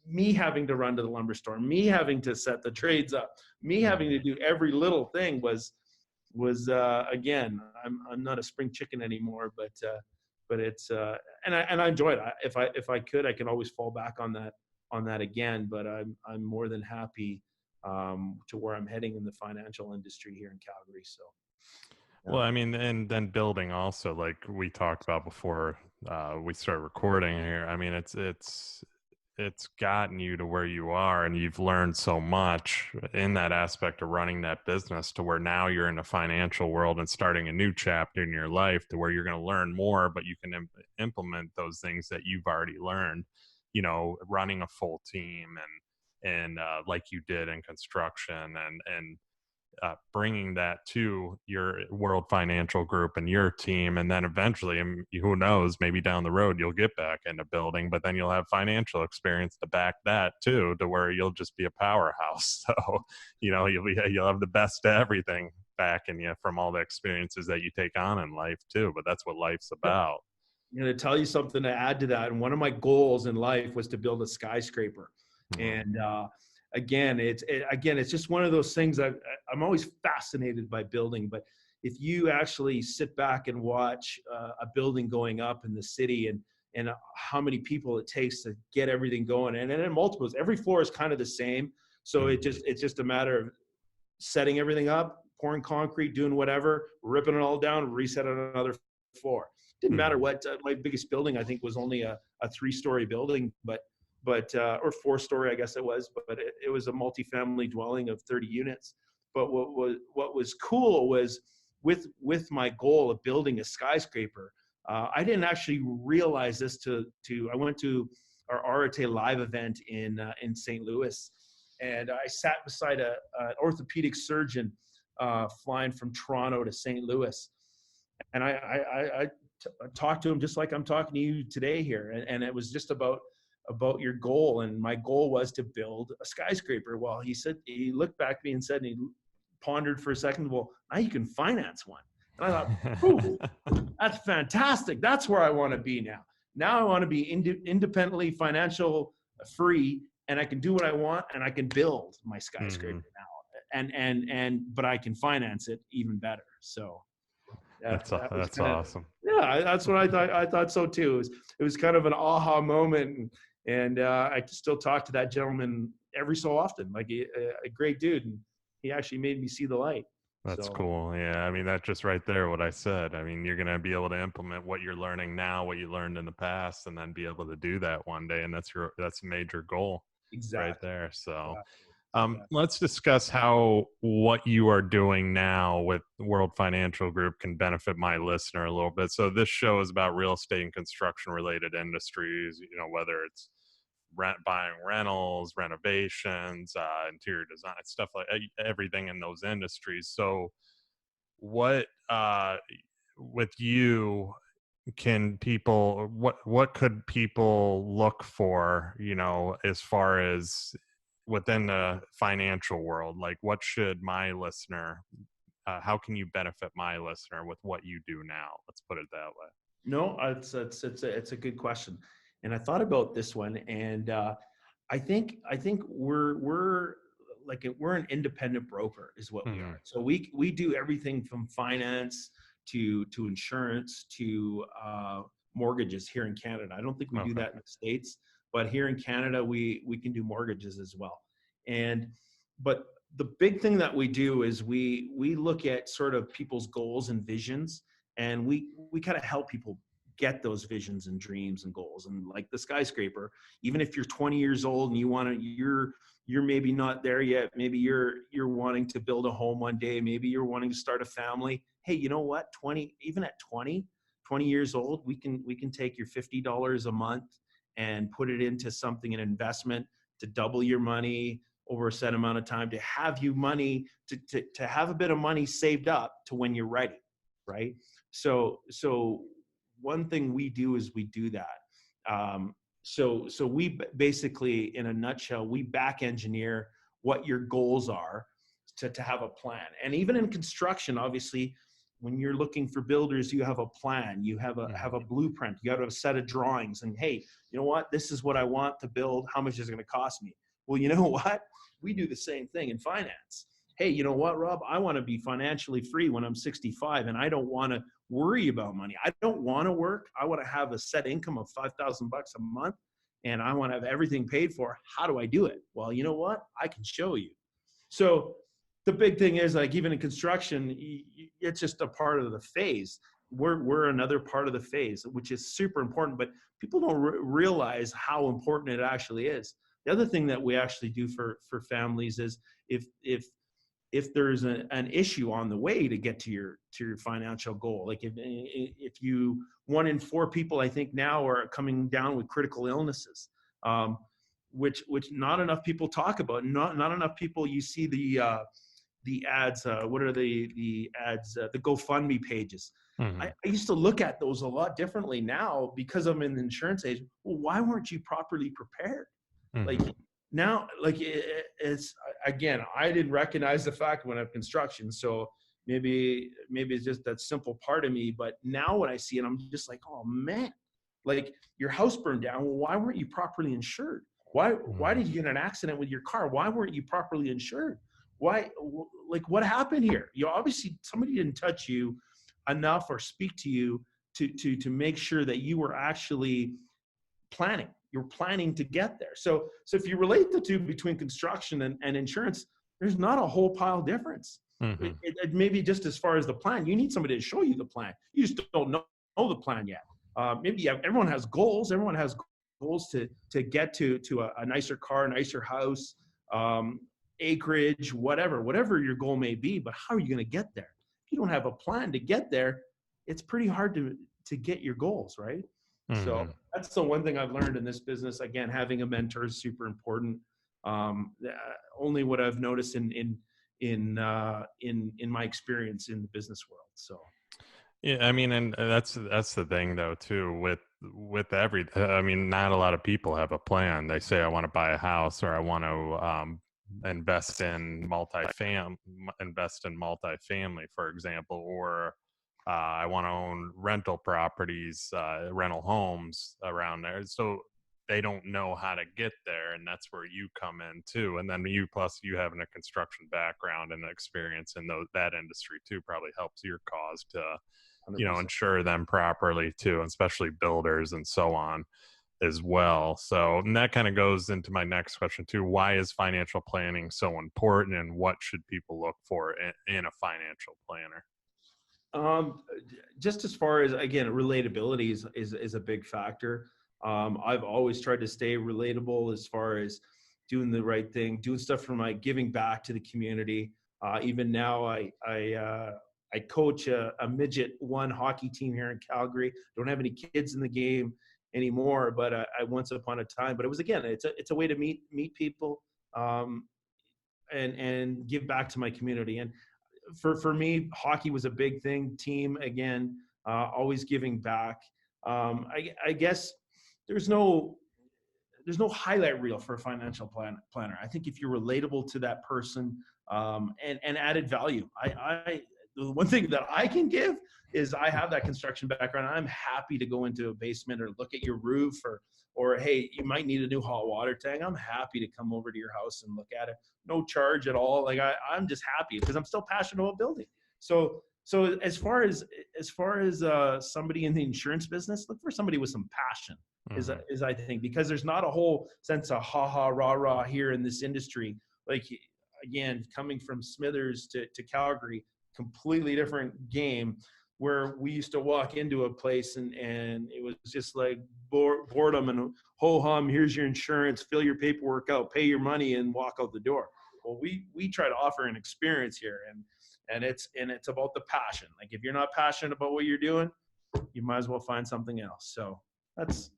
me having to run to the lumber store, me having to set the trades up, me having to Mhm. do every little thing was again, I'm not a spring chicken anymore, but it's and I enjoy it. If I could, I can always fall back on that again. But I'm more than happy to where I'm heading in the financial industry here in Calgary. So Well, I mean, and then building also, like we talked about before we start recording here. I mean, it's gotten you to where you are, and you've learned so much in that aspect of running that business to where now you're in the financial world and starting a new chapter in your life to where you're going to learn more, but you can implement those things that you've already learned. You know, running a full team and like you did in construction and bringing that to your World Financial Group and your team, and then eventually, who knows, maybe down the road you'll get back into building, but then you'll have financial experience to back that too, to where you'll just be a powerhouse. So, you know, you'll have the best of everything back in you from all the experiences that you take on in life too. But that's what life's about. I'm going to tell you something to add to that. And one of my goals in life was to build a skyscraper. Mhm. And again, it's just one of those things I'm always fascinated by building. But if you actually sit back and watch a building going up in the city, and how many people it takes to get everything going, and in multiples, every floor is kind of the same. So Mhm. it's just a matter of setting everything up, pouring concrete, doing whatever, ripping it all down, reset on another floor. Didn't matter Mhm. what. My biggest building, I think, was only a 3-story building, but or 4-story, I guess it was, but it was a multifamily dwelling of 30 units. But what was cool was with my goal of building a skyscraper. I didn't actually realize this to I went to our Arate Live event in St. Louis, and I sat beside an orthopedic surgeon flying from Toronto to St. Louis, and I talked to him just like I'm talking to you today here, and it was just about your goal, and my goal was to build a skyscraper. Well, he looked back at me and said, and he pondered for a second, well, now you can finance one. And I thought, ooh, that's fantastic. That's where I want to be now. Now I want to be independently financial free, and I can do what I want, and I can build my skyscraper Mhm. now. But I can finance it even better. So that was That's kind of, awesome. yeah, that's what I thought. I thought so too. It was kind of an aha moment, and I still talk to that gentleman every so often, like a great dude, and he actually made me see the light. That's So cool. Yeah, I mean, that's just right there what I said. I mean, you're going to be able to implement what you're learning now, what you learned in the past, and then be able to do that one day. And that's a major goal right exactly, there. So, exactly, exactly. let's discuss how what you are doing now with World Financial Group can benefit my listener a little bit. So, this show is about real estate and construction related industries. You know, whether it's buying rentals, renovations, interior design, stuff like everything in those industries. So, what with you can people what could people look for, you know, as far as within the financial world? Like, what should my listener how can you benefit my listener with what you do now? Let's put it that way. No, it's a good question, and I thought about this one, and I think we're an independent broker is what we Hmm. are. So we do everything from finance to insurance to mortgages here in Canada. I don't think we do Okay. that in the States. but here in Canada, we can do mortgages as well. And but the big thing that we do is we look at sort of people's goals and visions, and we kind of help people get those visions and dreams and goals. And like the skyscraper, even if you're 20 years old and you're maybe not there yet, maybe you're wanting to build a home one day, maybe you're wanting to start a family. Hey, you know what? 20, even at 20 years old, we can take your $50 a month and put it into something, an investment to double your money over a set amount of time, to have you money to have a bit of money saved up to when you're ready, right? So one thing we do is we do that. So we basically, in a nutshell, we back engineer what your goals are to have a plan. And even in construction, obviously, when you're looking for builders, you have a plan, you have a blueprint, you have a set of drawings, and hey, you know what? This is what I want to build. How much is it going to cost me? Well, you know what? We do the same thing in finance. Hey, you know what, Rob? I want to be financially free when I'm 65, and I don't want to worry about money. I don't want to work. I want to have a set income of $5,000 a month, and I want to have everything paid for. How do I do it? Well, you know what? I can show you. So the big thing is, like, even in construction, it's just a part of the phase. We're another part of the phase, which is super important, but people don't realize how important it actually is. The other thing that we actually do for families is if there's an issue on the way to get to your financial goal, like if you 1 in 4 people, I think now, are coming down with critical illnesses, which not enough people talk about. Not enough people. You see the ads. What are the ads? The GoFundMe pages. Mm-hmm. I used to look at those a lot differently now because I'm an insurance agent. Well, why weren't you properly prepared? Mm-hmm. Like now, like it's, again, I didn't recognize the fact when I'm construction. So maybe it's just that simple part of me. But now when I see it, I'm just like, oh man, like your house burned down. Well, why weren't you properly insured? Why did you get in an accident with your car? Why weren't you properly insured? Why, like, what happened here? You obviously, somebody didn't touch you enough or speak to you to make sure that you were actually planning. You're planning to get there. So if you relate the two between construction and insurance, there's not a whole pile difference. Mm-hmm. It may be just as far as the plan. You need somebody to show you the plan. You just don't know the plan yet. Maybe everyone has goals. Everyone has goals to get to a nicer car, a nicer house, acreage, whatever your goal may be. But how are you going to get there? If you don't have a plan to get there, it's pretty hard to get your goals, right? Mm-hmm. So that's the one thing I've learned in this business. Again, having a mentor is super important. Only what I've noticed in my experience in the business world. So. Yeah, I mean, and that's the thing though too with I mean, not a lot of people have a plan. They say, I want to buy a house, or I want to invest in multifamily, for example, or I want to own rental properties, rental homes around there. So they don't know how to get there, and that's where you come in too. And then you having a construction background and experience in that industry too probably helps your cause to 100%. Insure them properly too, especially builders and so on as well. So, and that kind of goes into my next question too. Why is financial planning so important, and what should people look for in a financial planner? Just as far as, again, relatability is a big factor. I've always tried to stay relatable as far as doing the right thing, doing stuff for my giving back to the community. Even now, I coach a midget 1 hockey team here in Calgary. Don't have any kids in the game anymore, but I once upon a time. But it was, again, it's a way to meet people and give back to my community. And for me, hockey was a big thing. Team, again, always giving back. I guess there's no highlight reel for a financial planner. I think if you're relatable to that person, and added value, the one thing that I can give is I have that construction background. I'm happy to go into a basement or look at your roof, or hey, you might need a new hot water tank. I'm happy to come over to your house and look at it. No charge at all. Like I'm just happy because I'm still passionate about building. So as far as somebody in the insurance business, look for somebody with some passion. Hmm. is I think, because there's not a whole sense of ha ha rah rah here in this industry. Like, again, coming from Smithers to Calgary, completely different game, where we used to walk into a place and it was just like boredom and ho hum. Here's your insurance, fill your paperwork out, pay your money, and walk out the door. Well, we try to offer an experience here, and it's about the passion. Like, if you're not passionate about what you're doing, you might as well find something else. So that's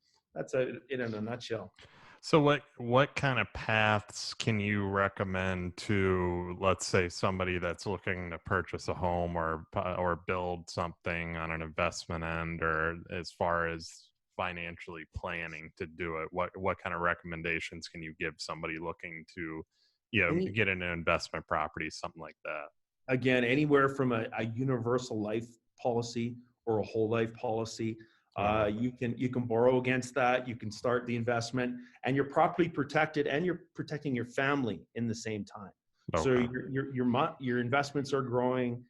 it in a nutshell. So what kind of paths can you recommend to, let's say, somebody that's looking to purchase a home or build something on an investment end, or as far as financially planning to do it? What kind of recommendations can you give somebody looking to, Any get into investment property, something like that? Again, anywhere from a universal life policy or a whole life policy. Uh-huh. You can borrow against that. You can start the investment, and you're properly protected, and you're protecting your family in the same time. So Okay. your investments are growing,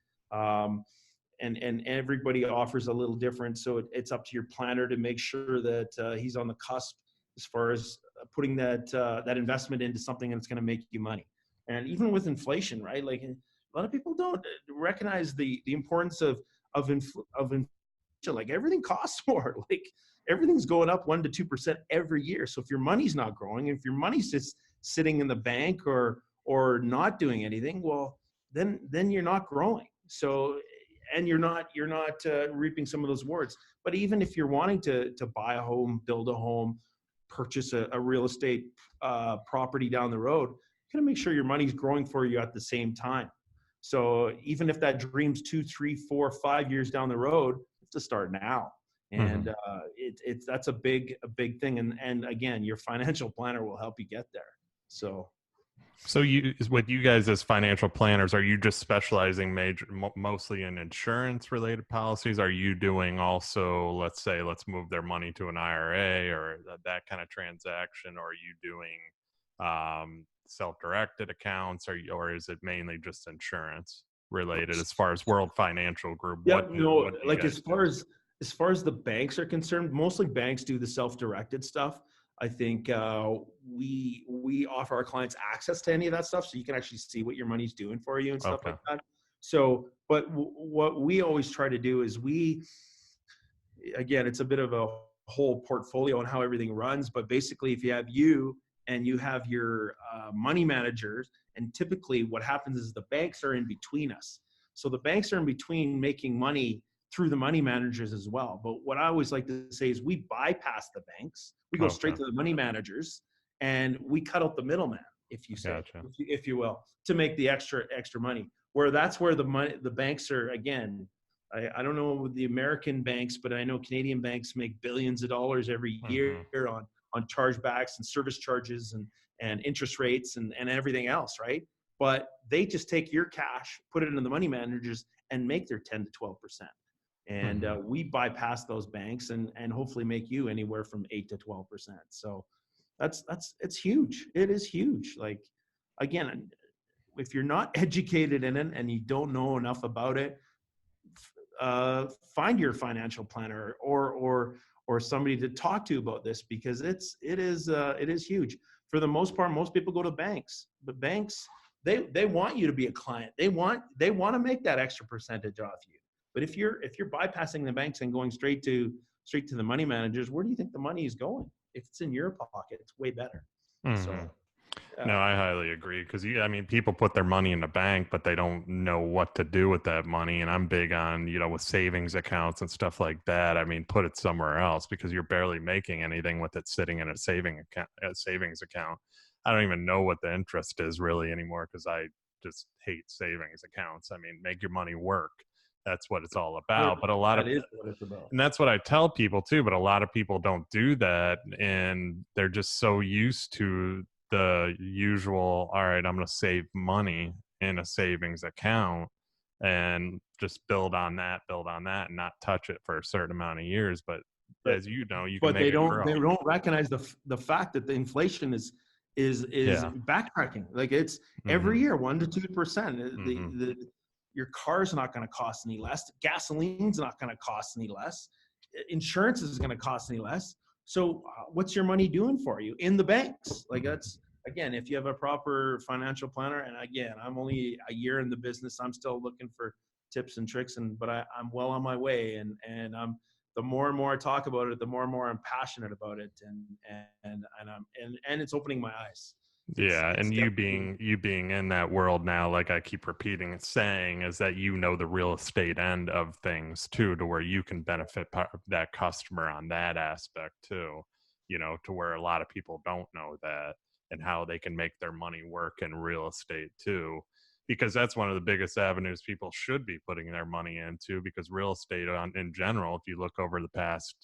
and everybody offers a little different. So it's up to your planner to make sure that he's on the cusp as far as putting that investment into something that's going to make you money. And even with inflation, right? Like, a lot of people don't recognize the importance of inflation. Like, everything costs more. Like, everything's going up 1 to 2% every year. So if your money's not growing, if your money's just sitting in the bank or not doing anything, well, then you're not growing. So, and you're not reaping some of those rewards. But even if you're wanting to buy a home, build a home, purchase a real estate property down the road, you got to make sure your money's growing for you at the same time. So even if that dream's 2, 3, 4, 5 years down the road, you have to start now. Hmm. And it's that's a big thing. And again, your financial planner will help you get there. So So with you guys as financial planners, are you just specializing mostly in insurance related policies? Are you doing also, let's say, let's move their money to an IRA or that kind of transaction? Or are you doing self-directed accounts, or is it mainly just insurance related as far as World Financial Group? yep, no, What do you like, guys do? as far as the banks are concerned, mostly banks do the self-directed stuff. I think we offer our clients access to any of that stuff, so you can actually see what your money's doing for you and stuff Okay. like that. So, but what we always try to do is again, it's a bit of a whole portfolio on how everything runs. But basically, if you have you and you have your money managers, and typically what happens is the banks are in between us. So the banks are in between making money through the money managers as well. But what I always like to say is we bypass the banks. We go straight Okay. to the money managers, and we cut out the middleman, if you say, Gotcha. if you will, to make the extra money. Where that's where the banks are, again, I don't know with the American banks, but I know Canadian banks make billions of dollars every year Hmm. on chargebacks and service charges and interest rates and everything else, right? But they just take your cash, put it into the money managers, and make their 10 to 12%. And Hmm. we bypass those banks and hopefully make you anywhere from 8 to 12%. So it's huge. It is huge. Like, again, if you're not educated in it and you don't know enough about it, find your financial planner or somebody to talk to about this, because it is huge. For the most part, most people go to banks, but banks, they want you to be a client. They want to make that extra percentage off you. But if you're bypassing the banks and going straight to the money managers, where do you think the money is going? If it's in your pocket, it's way better. Hmm. So No, I highly agree because I mean, people put their money in the bank, but they don't know what to do with that money. And I'm big on, with savings accounts and stuff like that. I mean, put it somewhere else because you're barely making anything with it sitting in a savings account. I don't even know what the interest is really anymore because I just hate savings accounts. I mean, make your money work. That's what it's all about. But that is what it's about. and that's what I tell people too, but a lot of people don't do that, and they're just so used to the usual, all right, I'm going to save money in a savings account and just build on that and not touch it for a certain amount of years. But But as you know, you can but make it they grow. don't recognize the fact that the inflation is Yeah. backtracking. Like, it's every Hmm. year 1 to 2%. Hmm. Your car's not going to cost any less. Gasoline's not going to cost any less. Insurance is going to cost any less. So what's your money doing for you in the banks? Like that's, again, if you have a proper financial planner, and again, I'm only a year in the business, I'm still looking for tips and tricks, but I'm well on my way. And I'm, the more and more I talk about it, the more and more I'm passionate about it. And it's opening my eyes. Yeah, It's and definitely, you being in that world now, like I keep repeating and saying, is that you know the real estate end of things too, to where you can benefit that customer on that aspect too, to where a lot of people don't know that, and how they can make their money work in real estate too, because that's one of the biggest avenues people should be putting their money into, because real estate in general, if you look over the past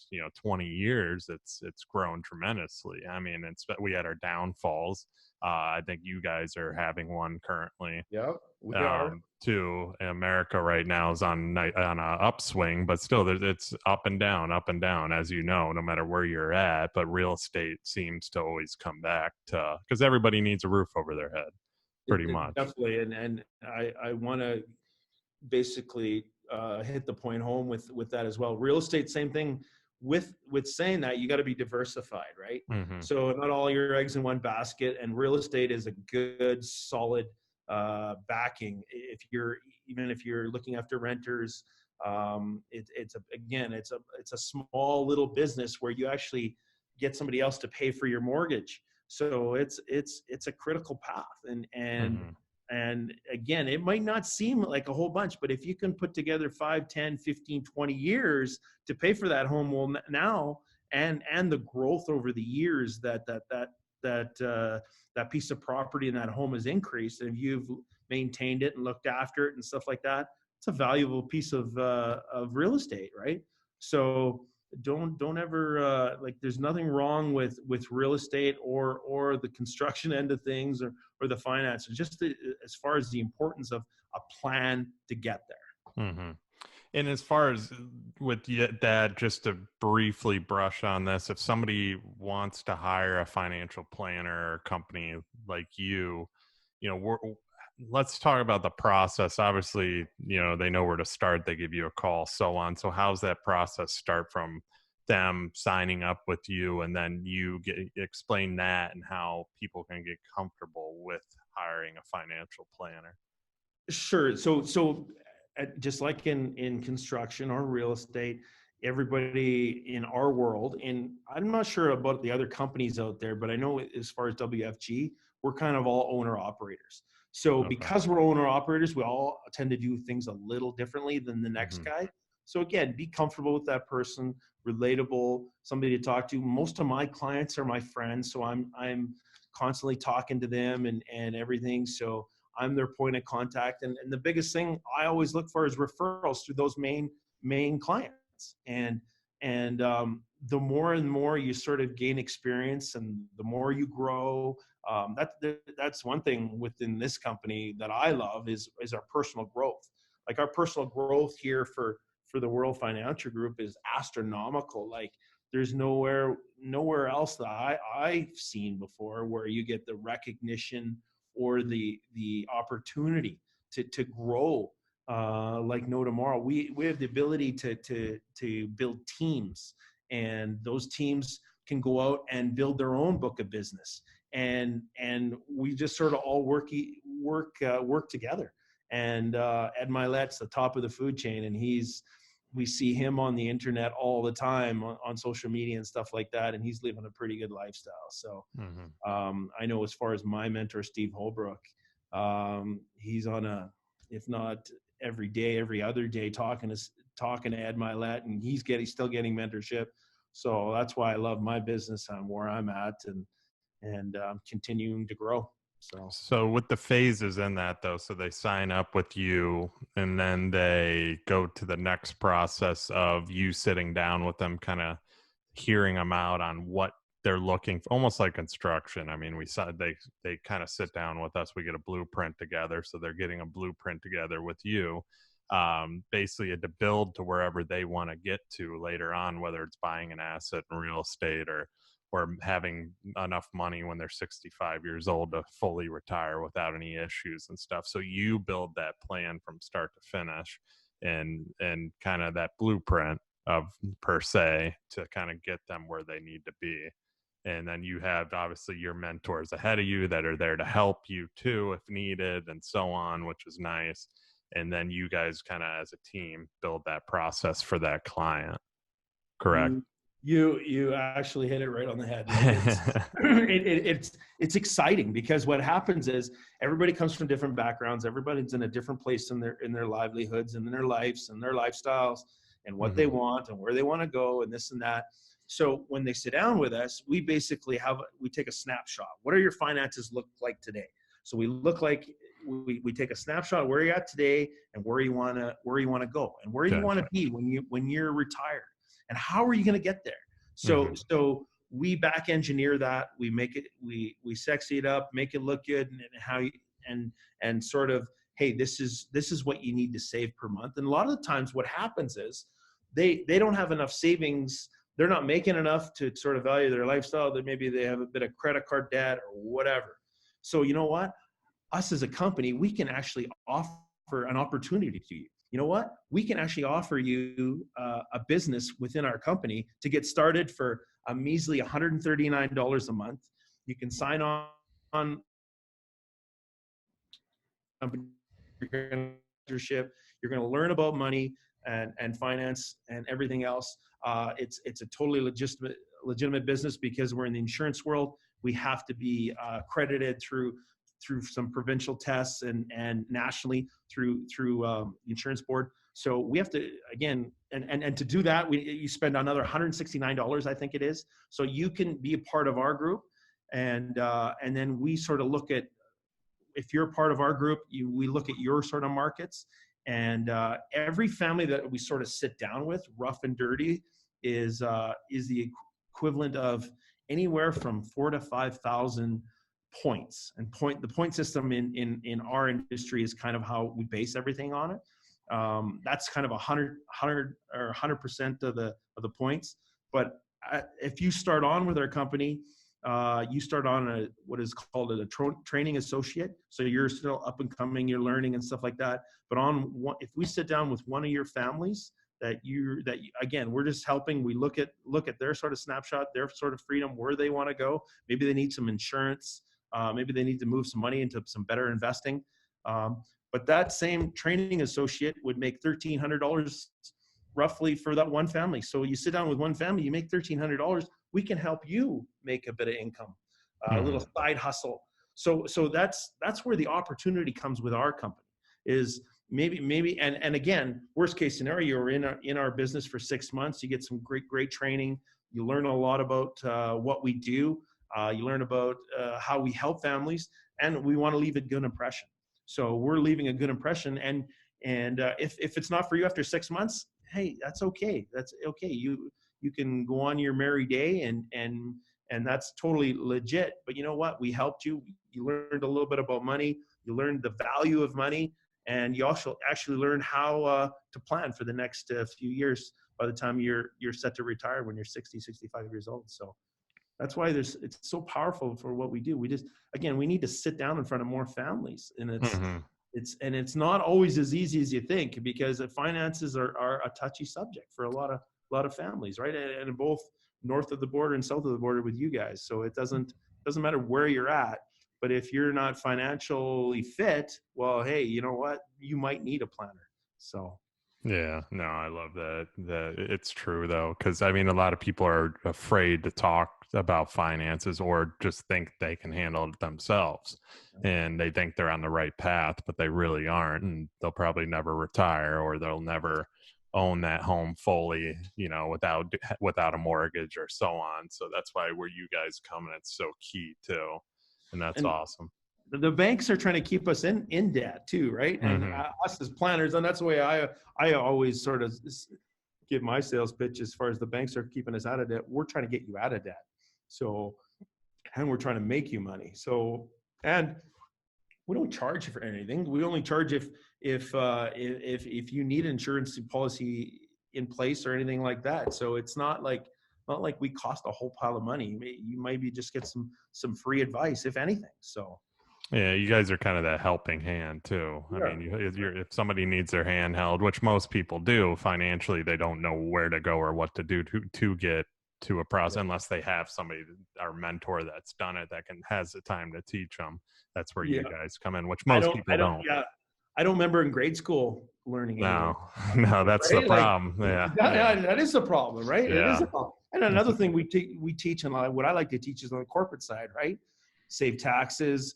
20 years, it's grown tremendously. I mean, we had our downfalls. I think you guys are having one currently yeah, we are. too. America right now is on a upswing, but still, it's up and down, as you know, no matter where you're at. But real estate seems to always come back to, because everybody needs a roof over their head, pretty much. Definitely. And I want to basically hit the point home with that as well. Real estate, same thing. With saying that, you got to be diversified, right? Hmm. So not all your eggs in one basket. And real estate is a good, solid backing. If you're, even if you're looking after renters, it's a small little business where you actually get somebody else to pay for your mortgage. So it's a critical path. Hmm. And again, it might not seem like a whole bunch, but if you can put together 5, 10, 15, 20 years to pay for that home, well, now, and the growth over the years that piece of property in that home has increased, and if you've maintained it and looked after it and stuff like that, it's a valuable piece of real estate, right? So don't ever like, there's nothing wrong with real estate or the construction end of things, or the finances, just as far as the importance of a plan to get there. Hmm. And as far as that, just to briefly brush on this, if somebody wants to hire a financial planner or company like you know, let's talk about the process. Obviously, they know where to start. They give you a call, so on. So how's that process start from them signing up with you, and then explain that and how people can get comfortable with hiring a financial planner? Sure. Just like in construction or real estate, everybody in our world, and I'm not sure about the other companies out there, but I know as far as WFG, we're kind of all owner operators. So Okay. because we're owner operators, we all tend to do things a little differently than the next Hmm. guy. So again, be comfortable with that person, relatable, somebody to talk to. Most of my clients are my friends, so I'm constantly talking to them and everything. So I'm their point of contact. And the biggest thing I always look for is referrals through those main clients. And the more and more you sort of gain experience, and the more you grow, that's one thing within this company that I love is our personal growth. Like our personal growth here for the World Financial Group is astronomical. Like there's nowhere else that I've seen before where you get the recognition or the opportunity to grow like no tomorrow. We have the ability to build teams, and those teams can go out and build their own book of business, and we just sort of all work together. And Ed Milet's the top of the food chain, and we see him on the internet all the time on social media and stuff like that, and he's living a pretty good lifestyle. So Hmm. I know as far as my mentor, Steve Holbrook, he's on if not every day, every other day, talking to Ed Milet, and he's still getting mentorship. So that's why I love my business and where I'm at, and continuing to grow. So So with the phases in that though, so they sign up with you and then they go to the next process of you sitting down with them, kind of hearing them out on what they're looking for, almost like construction. I mean, we saw they kind of sit down with us, we get a blueprint together. So they're getting a blueprint together with you, basically to build to wherever they want to get to later on, whether it's buying an asset in real estate or having enough money when they're 65 years old to fully retire without any issues and stuff. So you build that plan from start to finish, and kind of that blueprint, of per se to kind of get them where they need to be. And then you have obviously your mentors ahead of you that are there to help you too if needed, and so on, which is nice. And then you guys kind of as a team build that process for that client. Correct? You actually hit it right on the head. Like it's exciting, because what happens is everybody comes from different backgrounds. Everybody's in a different place in their livelihoods and in their lives and their lifestyles and what they want and where they want to go and this and that. So when they sit down with us, we basically we take a snapshot. What are your finances look like today? So we take a snapshot of where you're at today and where you want to go and where you want to be when you're retired. And how are you going to get there? So we back engineer that. We make it, we sexy it up, make it look good, and sort of, hey, this is what you need to save per month. And a lot of the times what happens is they don't have enough savings. They're not making enough to sort of value their lifestyle. That maybe they have a bit of credit card debt or whatever. So you know what? Us as a company, we can actually offer an opportunity to you. You know what? We can actually offer you a business within our company to get started for a measly $139 a month. You can sign on leadership. You're going to learn about money and finance and everything else. It's a totally legitimate business, because we're in the insurance world. We have to be accredited through some provincial tests and nationally through the insurance board. So we have to, again, and to do that, you spend another $169, I think it is. So you can be a part of our group, and then we sort of look at, if you're a part of our group, we look at your sort of markets, and every family that we sort of sit down with, rough and dirty, is the equivalent of anywhere from 4,000 to 5,000 points. And the point system in our industry is kind of how we base everything on it. That's kind of 100 or 100% of the points. But if you start on with our company, you start on what is called a training associate. So you're still up and coming, you're learning and stuff like that. But if we sit down with one of your families again, we're just helping. We look at their sort of snapshot, their sort of freedom, where they want to go. Maybe they need some insurance. Maybe they need to move some money into some better investing. But that same training associate would make $1,300 roughly for that one family. So you sit down with one family, you make $1,300. We can help you make a bit of income, a little side hustle. So that's where the opportunity comes with our company. Is maybe and again, worst case scenario, you're in our business for 6 months. You get some great training. You learn a lot about what we do. You learn about how we help families, and we want to leave a good impression. So we're leaving a good impression. And if it's not for you after 6 months, hey, that's okay. That's okay. You can go on your merry day, and that's totally legit. But you know what? We helped you. You learned a little bit about money. You learned the value of money, and you also actually learn how to plan for the next few years by the time you're set to retire when you're 60, 65 years old. So that's why it's so powerful for what we do. We just, again, we need to sit down in front of more families, and it's not always as easy as you think, because the finances are a touchy subject for a lot of families, right? And both north of the border and south of the border with you guys. So it doesn't matter where you're at, but if you're not financially fit, well, hey, you know what? You might need a planner. So. Yeah, no, I love that. It's true though, because I mean, a lot of people are afraid to talk about finances, or just think they can handle it themselves, and they think they're on the right path, but they really aren't, and they'll probably never retire, or they'll never own that home fully, without a mortgage or so on. So that's why where you guys come in, it's so key too, and that's awesome. The banks are trying to keep us in debt too, right? And us as planners, and that's the way I always sort of give my sales pitch as far as the banks are keeping us out of debt. We're trying to get you out of debt. So, and we're trying to make you money. So, and we don't charge you for anything. We only charge if you need an insurance policy in place or anything like that. So it's not like we cost a whole pile of money. You maybe just get some free advice, if anything. So. Yeah, you guys are kind of that helping hand too. I Yeah. mean, if somebody needs their hand held, which most people do financially, they don't know where to go or what to do to get to a process unless they have somebody, our mentor that's done it, that can has the time to teach them. That's where you Yeah. guys come in, which most people don't. Yeah. I don't remember in grade school learning No, anything. no, that's the Right? Like problem. Yeah, that, yeah, that is the problem, right? It is yeah. a problem. And That's another thing we teach, and what I like to teach is on the corporate side, right? Save taxes,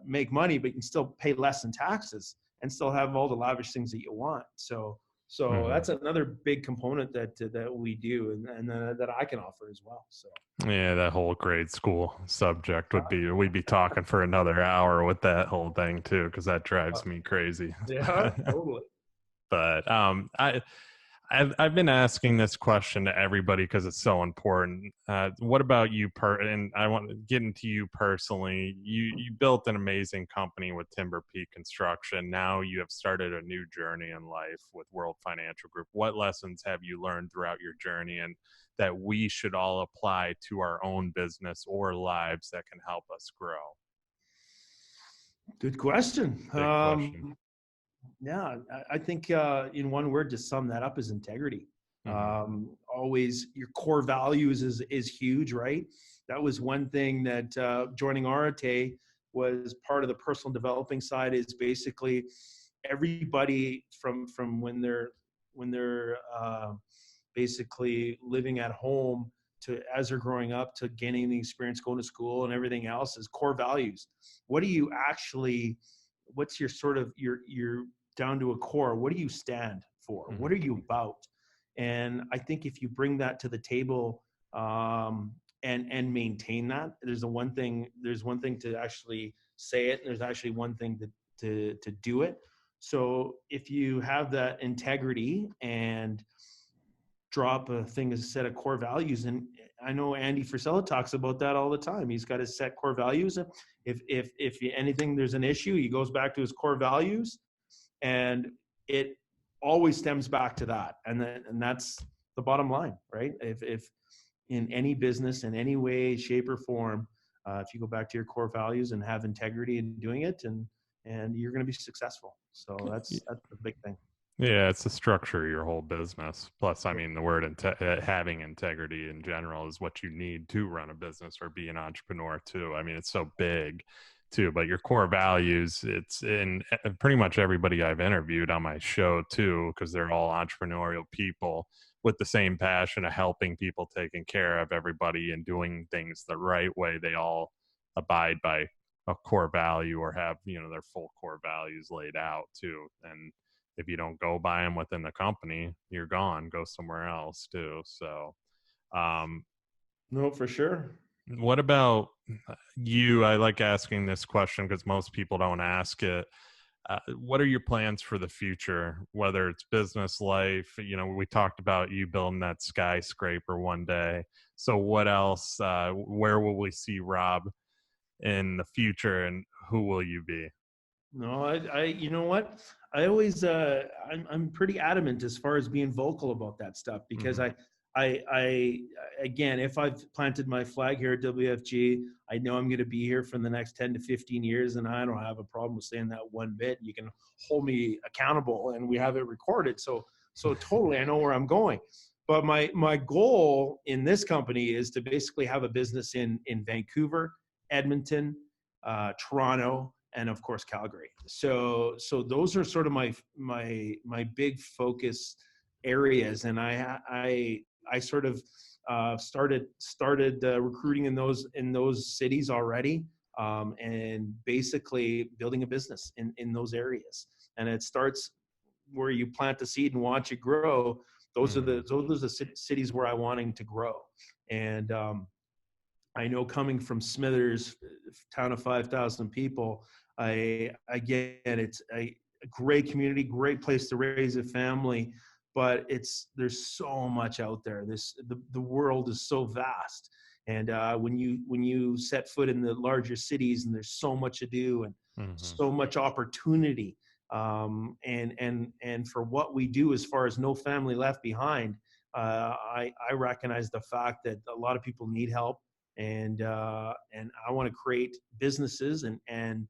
make money, but you can still pay less in taxes and still have all the lavish things that you want. So mhm. that's another big component that we do, and that I can offer as well. So Yeah, that whole grade school subject would be, we'd be talking for another hour with that whole thing too, because that drives me crazy. yeah, totally. But I've been asking this question to everybody because it's so important. What about you and I want to get into you personally. You built an amazing company with Timber Peak Construction. Now you have started a new journey in life with World Financial Group. What lessons have you learned throughout your journey, and that we should all apply to our own business or lives that can help us grow? Good question. Big question. Yeah, I think in one word to sum that up is integrity. Hmm. Always your core values is huge, right? That was one thing that joining Arate was part of the personal developing side. Is basically everybody from when they're basically living at home to as they're growing up to gaining the experience going to school and everything else is core values. What do you actually? What's your sort of your down to a core? What do you stand for? What Hmm. are you about? And I think if you bring that to the table and maintain that, there's one thing to actually say it, and there's actually one thing to do it. So if you have that integrity and drop a thing as a set of core values, and I know Andy Frisella talks about that all the time. He's got his set core values. If anything there's an issue, he goes back to his core values, and it always stems back to that, and that's the bottom line, right? If in any business in any way shape or form, if you go back to your core values and have integrity in doing it, and you're going to be successful. So that's the big thing. Yeah, it's the structure of your whole business. Plus, I mean, the word having integrity in general is what you need to run a business or be an entrepreneur too. I mean, it's so big too, but your core values, it's in pretty much everybody I've interviewed on my show too, because they're all entrepreneurial people with the same passion of helping people, taking care of everybody, and doing things the right way. They all abide by a core value or have, their full core values laid out too. And if you don't go buy them within the company, you're gone. Go somewhere else too. So, um, No, for sure. what about you? I like asking this question because most people don't ask it. What are your plans for the future, whether it's business life? We talked about you building that skyscraper one day. So, what else? Where will we see Rob in the future, and who will you be? No, you know what? I always, I'm pretty adamant as far as being vocal about that stuff because Hmm. I, again, if I've planted my flag here at WFG, I know I'm going to be here for the next 10 to 15 years, and I don't have a problem with saying that one bit. You can hold me accountable, and we have it recorded. So totally, I know where I'm going. But my goal in this company is to basically have a business in Vancouver, Edmonton, Toronto, and of course Calgary. So those are sort of my big focus areas, and I sort of started recruiting in those cities already, and basically building a business in those areas. And it starts where you plant the seed and watch it grow. Hmm. Those are the cities where I'm wanting to grow, and I know coming from Smithers, town of 5,000 people, I get it's a great community, great place to raise a family, but there's so much out there. The world is so vast, and when you set foot in the larger cities, and there's so much to do and Hmm. so much opportunity, and for what we do as far as no family left behind, I recognize the fact that a lot of people need help, and I want to create businesses and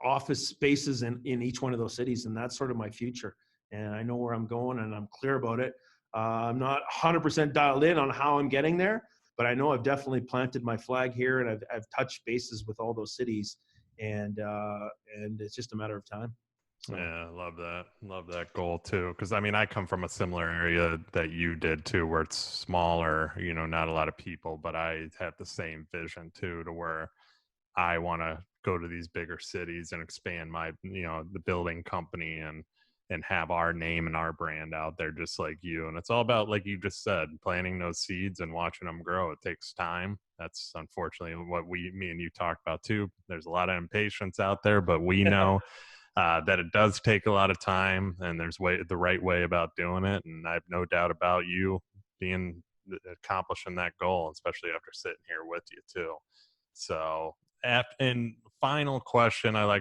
office spaces in each one of those cities, and that's sort of my future. And I know where I'm going, and I'm clear about it. I'm not 100% dialed in on how I'm getting there, but I know I've definitely planted my flag here, and I've touched bases with all those cities, and it's just a matter of time. So. Yeah, I love that. Love that goal too. Because I mean, I come from a similar area that you did too, where it's smaller, not a lot of people, but I have the same vision too, to where I want to go to these bigger cities and expand my, the building company and have our name and our brand out there just like you. And it's all about, like you just said, planting those seeds and watching them grow. It takes time. That's unfortunately what me and you talked about too. There's a lot of impatience out there, but we know that it does take a lot of time, and there's the right way about doing it. And I have no doubt about you being accomplishing that goal, especially after sitting here with you too. So, and final question, I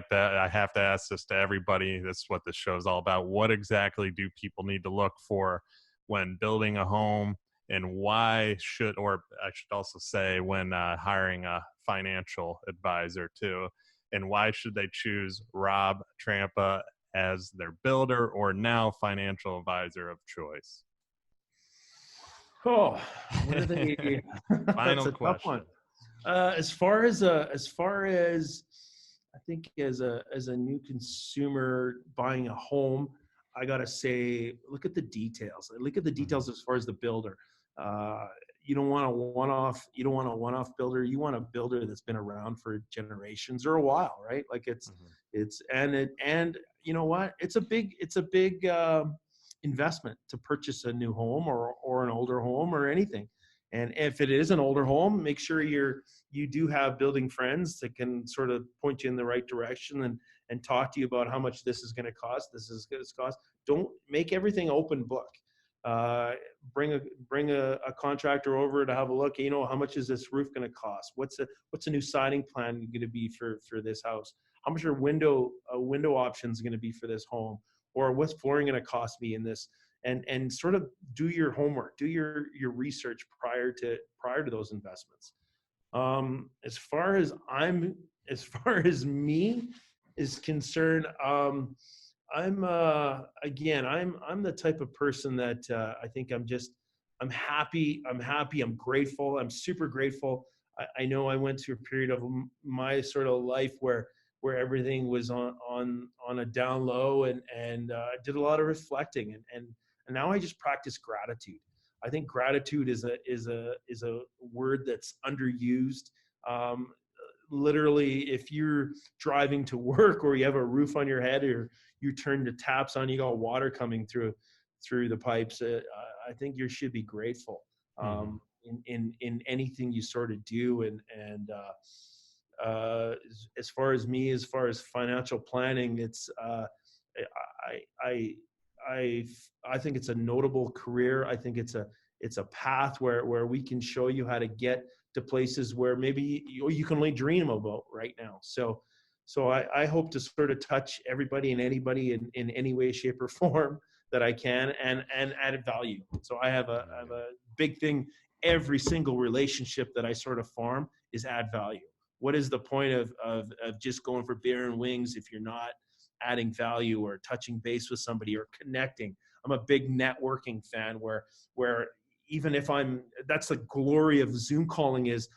have to ask this to everybody. This is what this show is all about. What exactly do people need to look for when building a home, and why should, or I should also say, when hiring a financial advisor too, and why should they choose Rob Trampuh as their builder or now financial advisor of choice? Oh, what are they? That's Final a tough one. question. As far as I think as a new consumer buying a home, I gotta say, look at the details. Look at the details as far as the builder. Uh, you don't want a one-off. You don't want a one-off builder. You want a builder that's been around for generations or a while, right? Like Mhm. and you know what? It's a big investment to purchase a new home or an older home or anything. And if it is an older home, make sure you do have building friends that can sort of point you in the right direction and talk to you about how much this is going to cost. This is going to cost. Don't make everything open book. Uh, bring a contractor over to have a look. How much is this roof going to cost? What's a new siding plan going to be for this house? How much are window options going to be for this home? Or what's flooring going to cost me in this? And sort of do your homework, do your research prior to those investments. As far as me is concerned, I'm the type of person that I think I'm happy. I'm grateful. I'm super grateful. I know I went through a period of my sort of life where everything was on a down low, and I did a lot of reflecting, and now I just practice gratitude. I think gratitude is a word that's underused. Um, Literally, if you're driving to work or you have a roof on your head, or you turn the taps on, you got water coming through the pipes, I think you should be grateful Mhm. in anything you sort of do. As far as me, as far as financial planning, it's I I I I think it's a notable career. I think it's a path where we can show you how to get to places where maybe you can only dream about right now. So I hope to sort of touch everybody and anybody in any way, shape, or form that I can, and add value. So I have a big thing. Every single relationship that I sort of form is add value. What is the point of just going for beer and wings if you're not adding value or touching base with somebody or connecting? I'm a big networking fan where even if that's the glory of Zoom calling is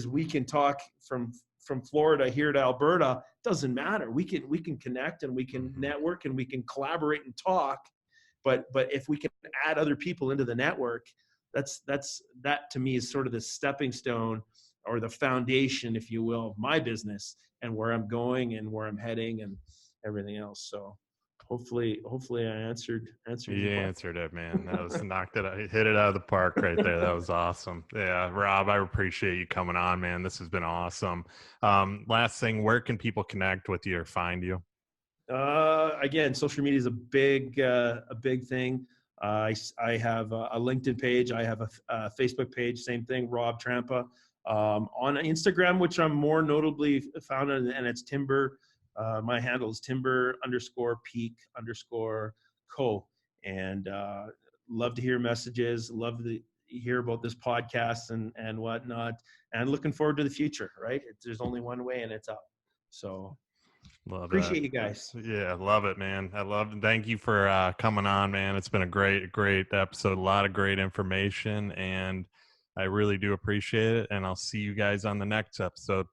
we can talk from Florida here to Alberta. Doesn't matter. We can connect, and we can Mhm. network, and we can collaborate and talk. But if we can add other people into the network, that to me is sort of the stepping stone or the foundation, if you will, of my business and where I'm going and where I'm heading and everything else. So hopefully I answered You your question. answered it, man. That was knocked it out. Hit it out of the park right there. That was awesome. Yeah, Rob, I appreciate you coming on, man. This has been awesome. Last thing, where can people connect with you or find you? Again, social media is a big thing. I have a LinkedIn page. I have a Facebook page. Same thing, Rob Trampuh. On Instagram, which I'm more notably found on, and it's Timber. My handle is Timber_peak_co. And love to hear messages. Love the hear about this podcast and whatnot, and looking forward to the future, right? There's only one way and it's up. So Love that. appreciate you guys. Yeah, love it, man. I love it. Thank you for coming on, man. It's been a great episode. A lot of great information, and I really do appreciate it. And I'll see you guys on the next episode.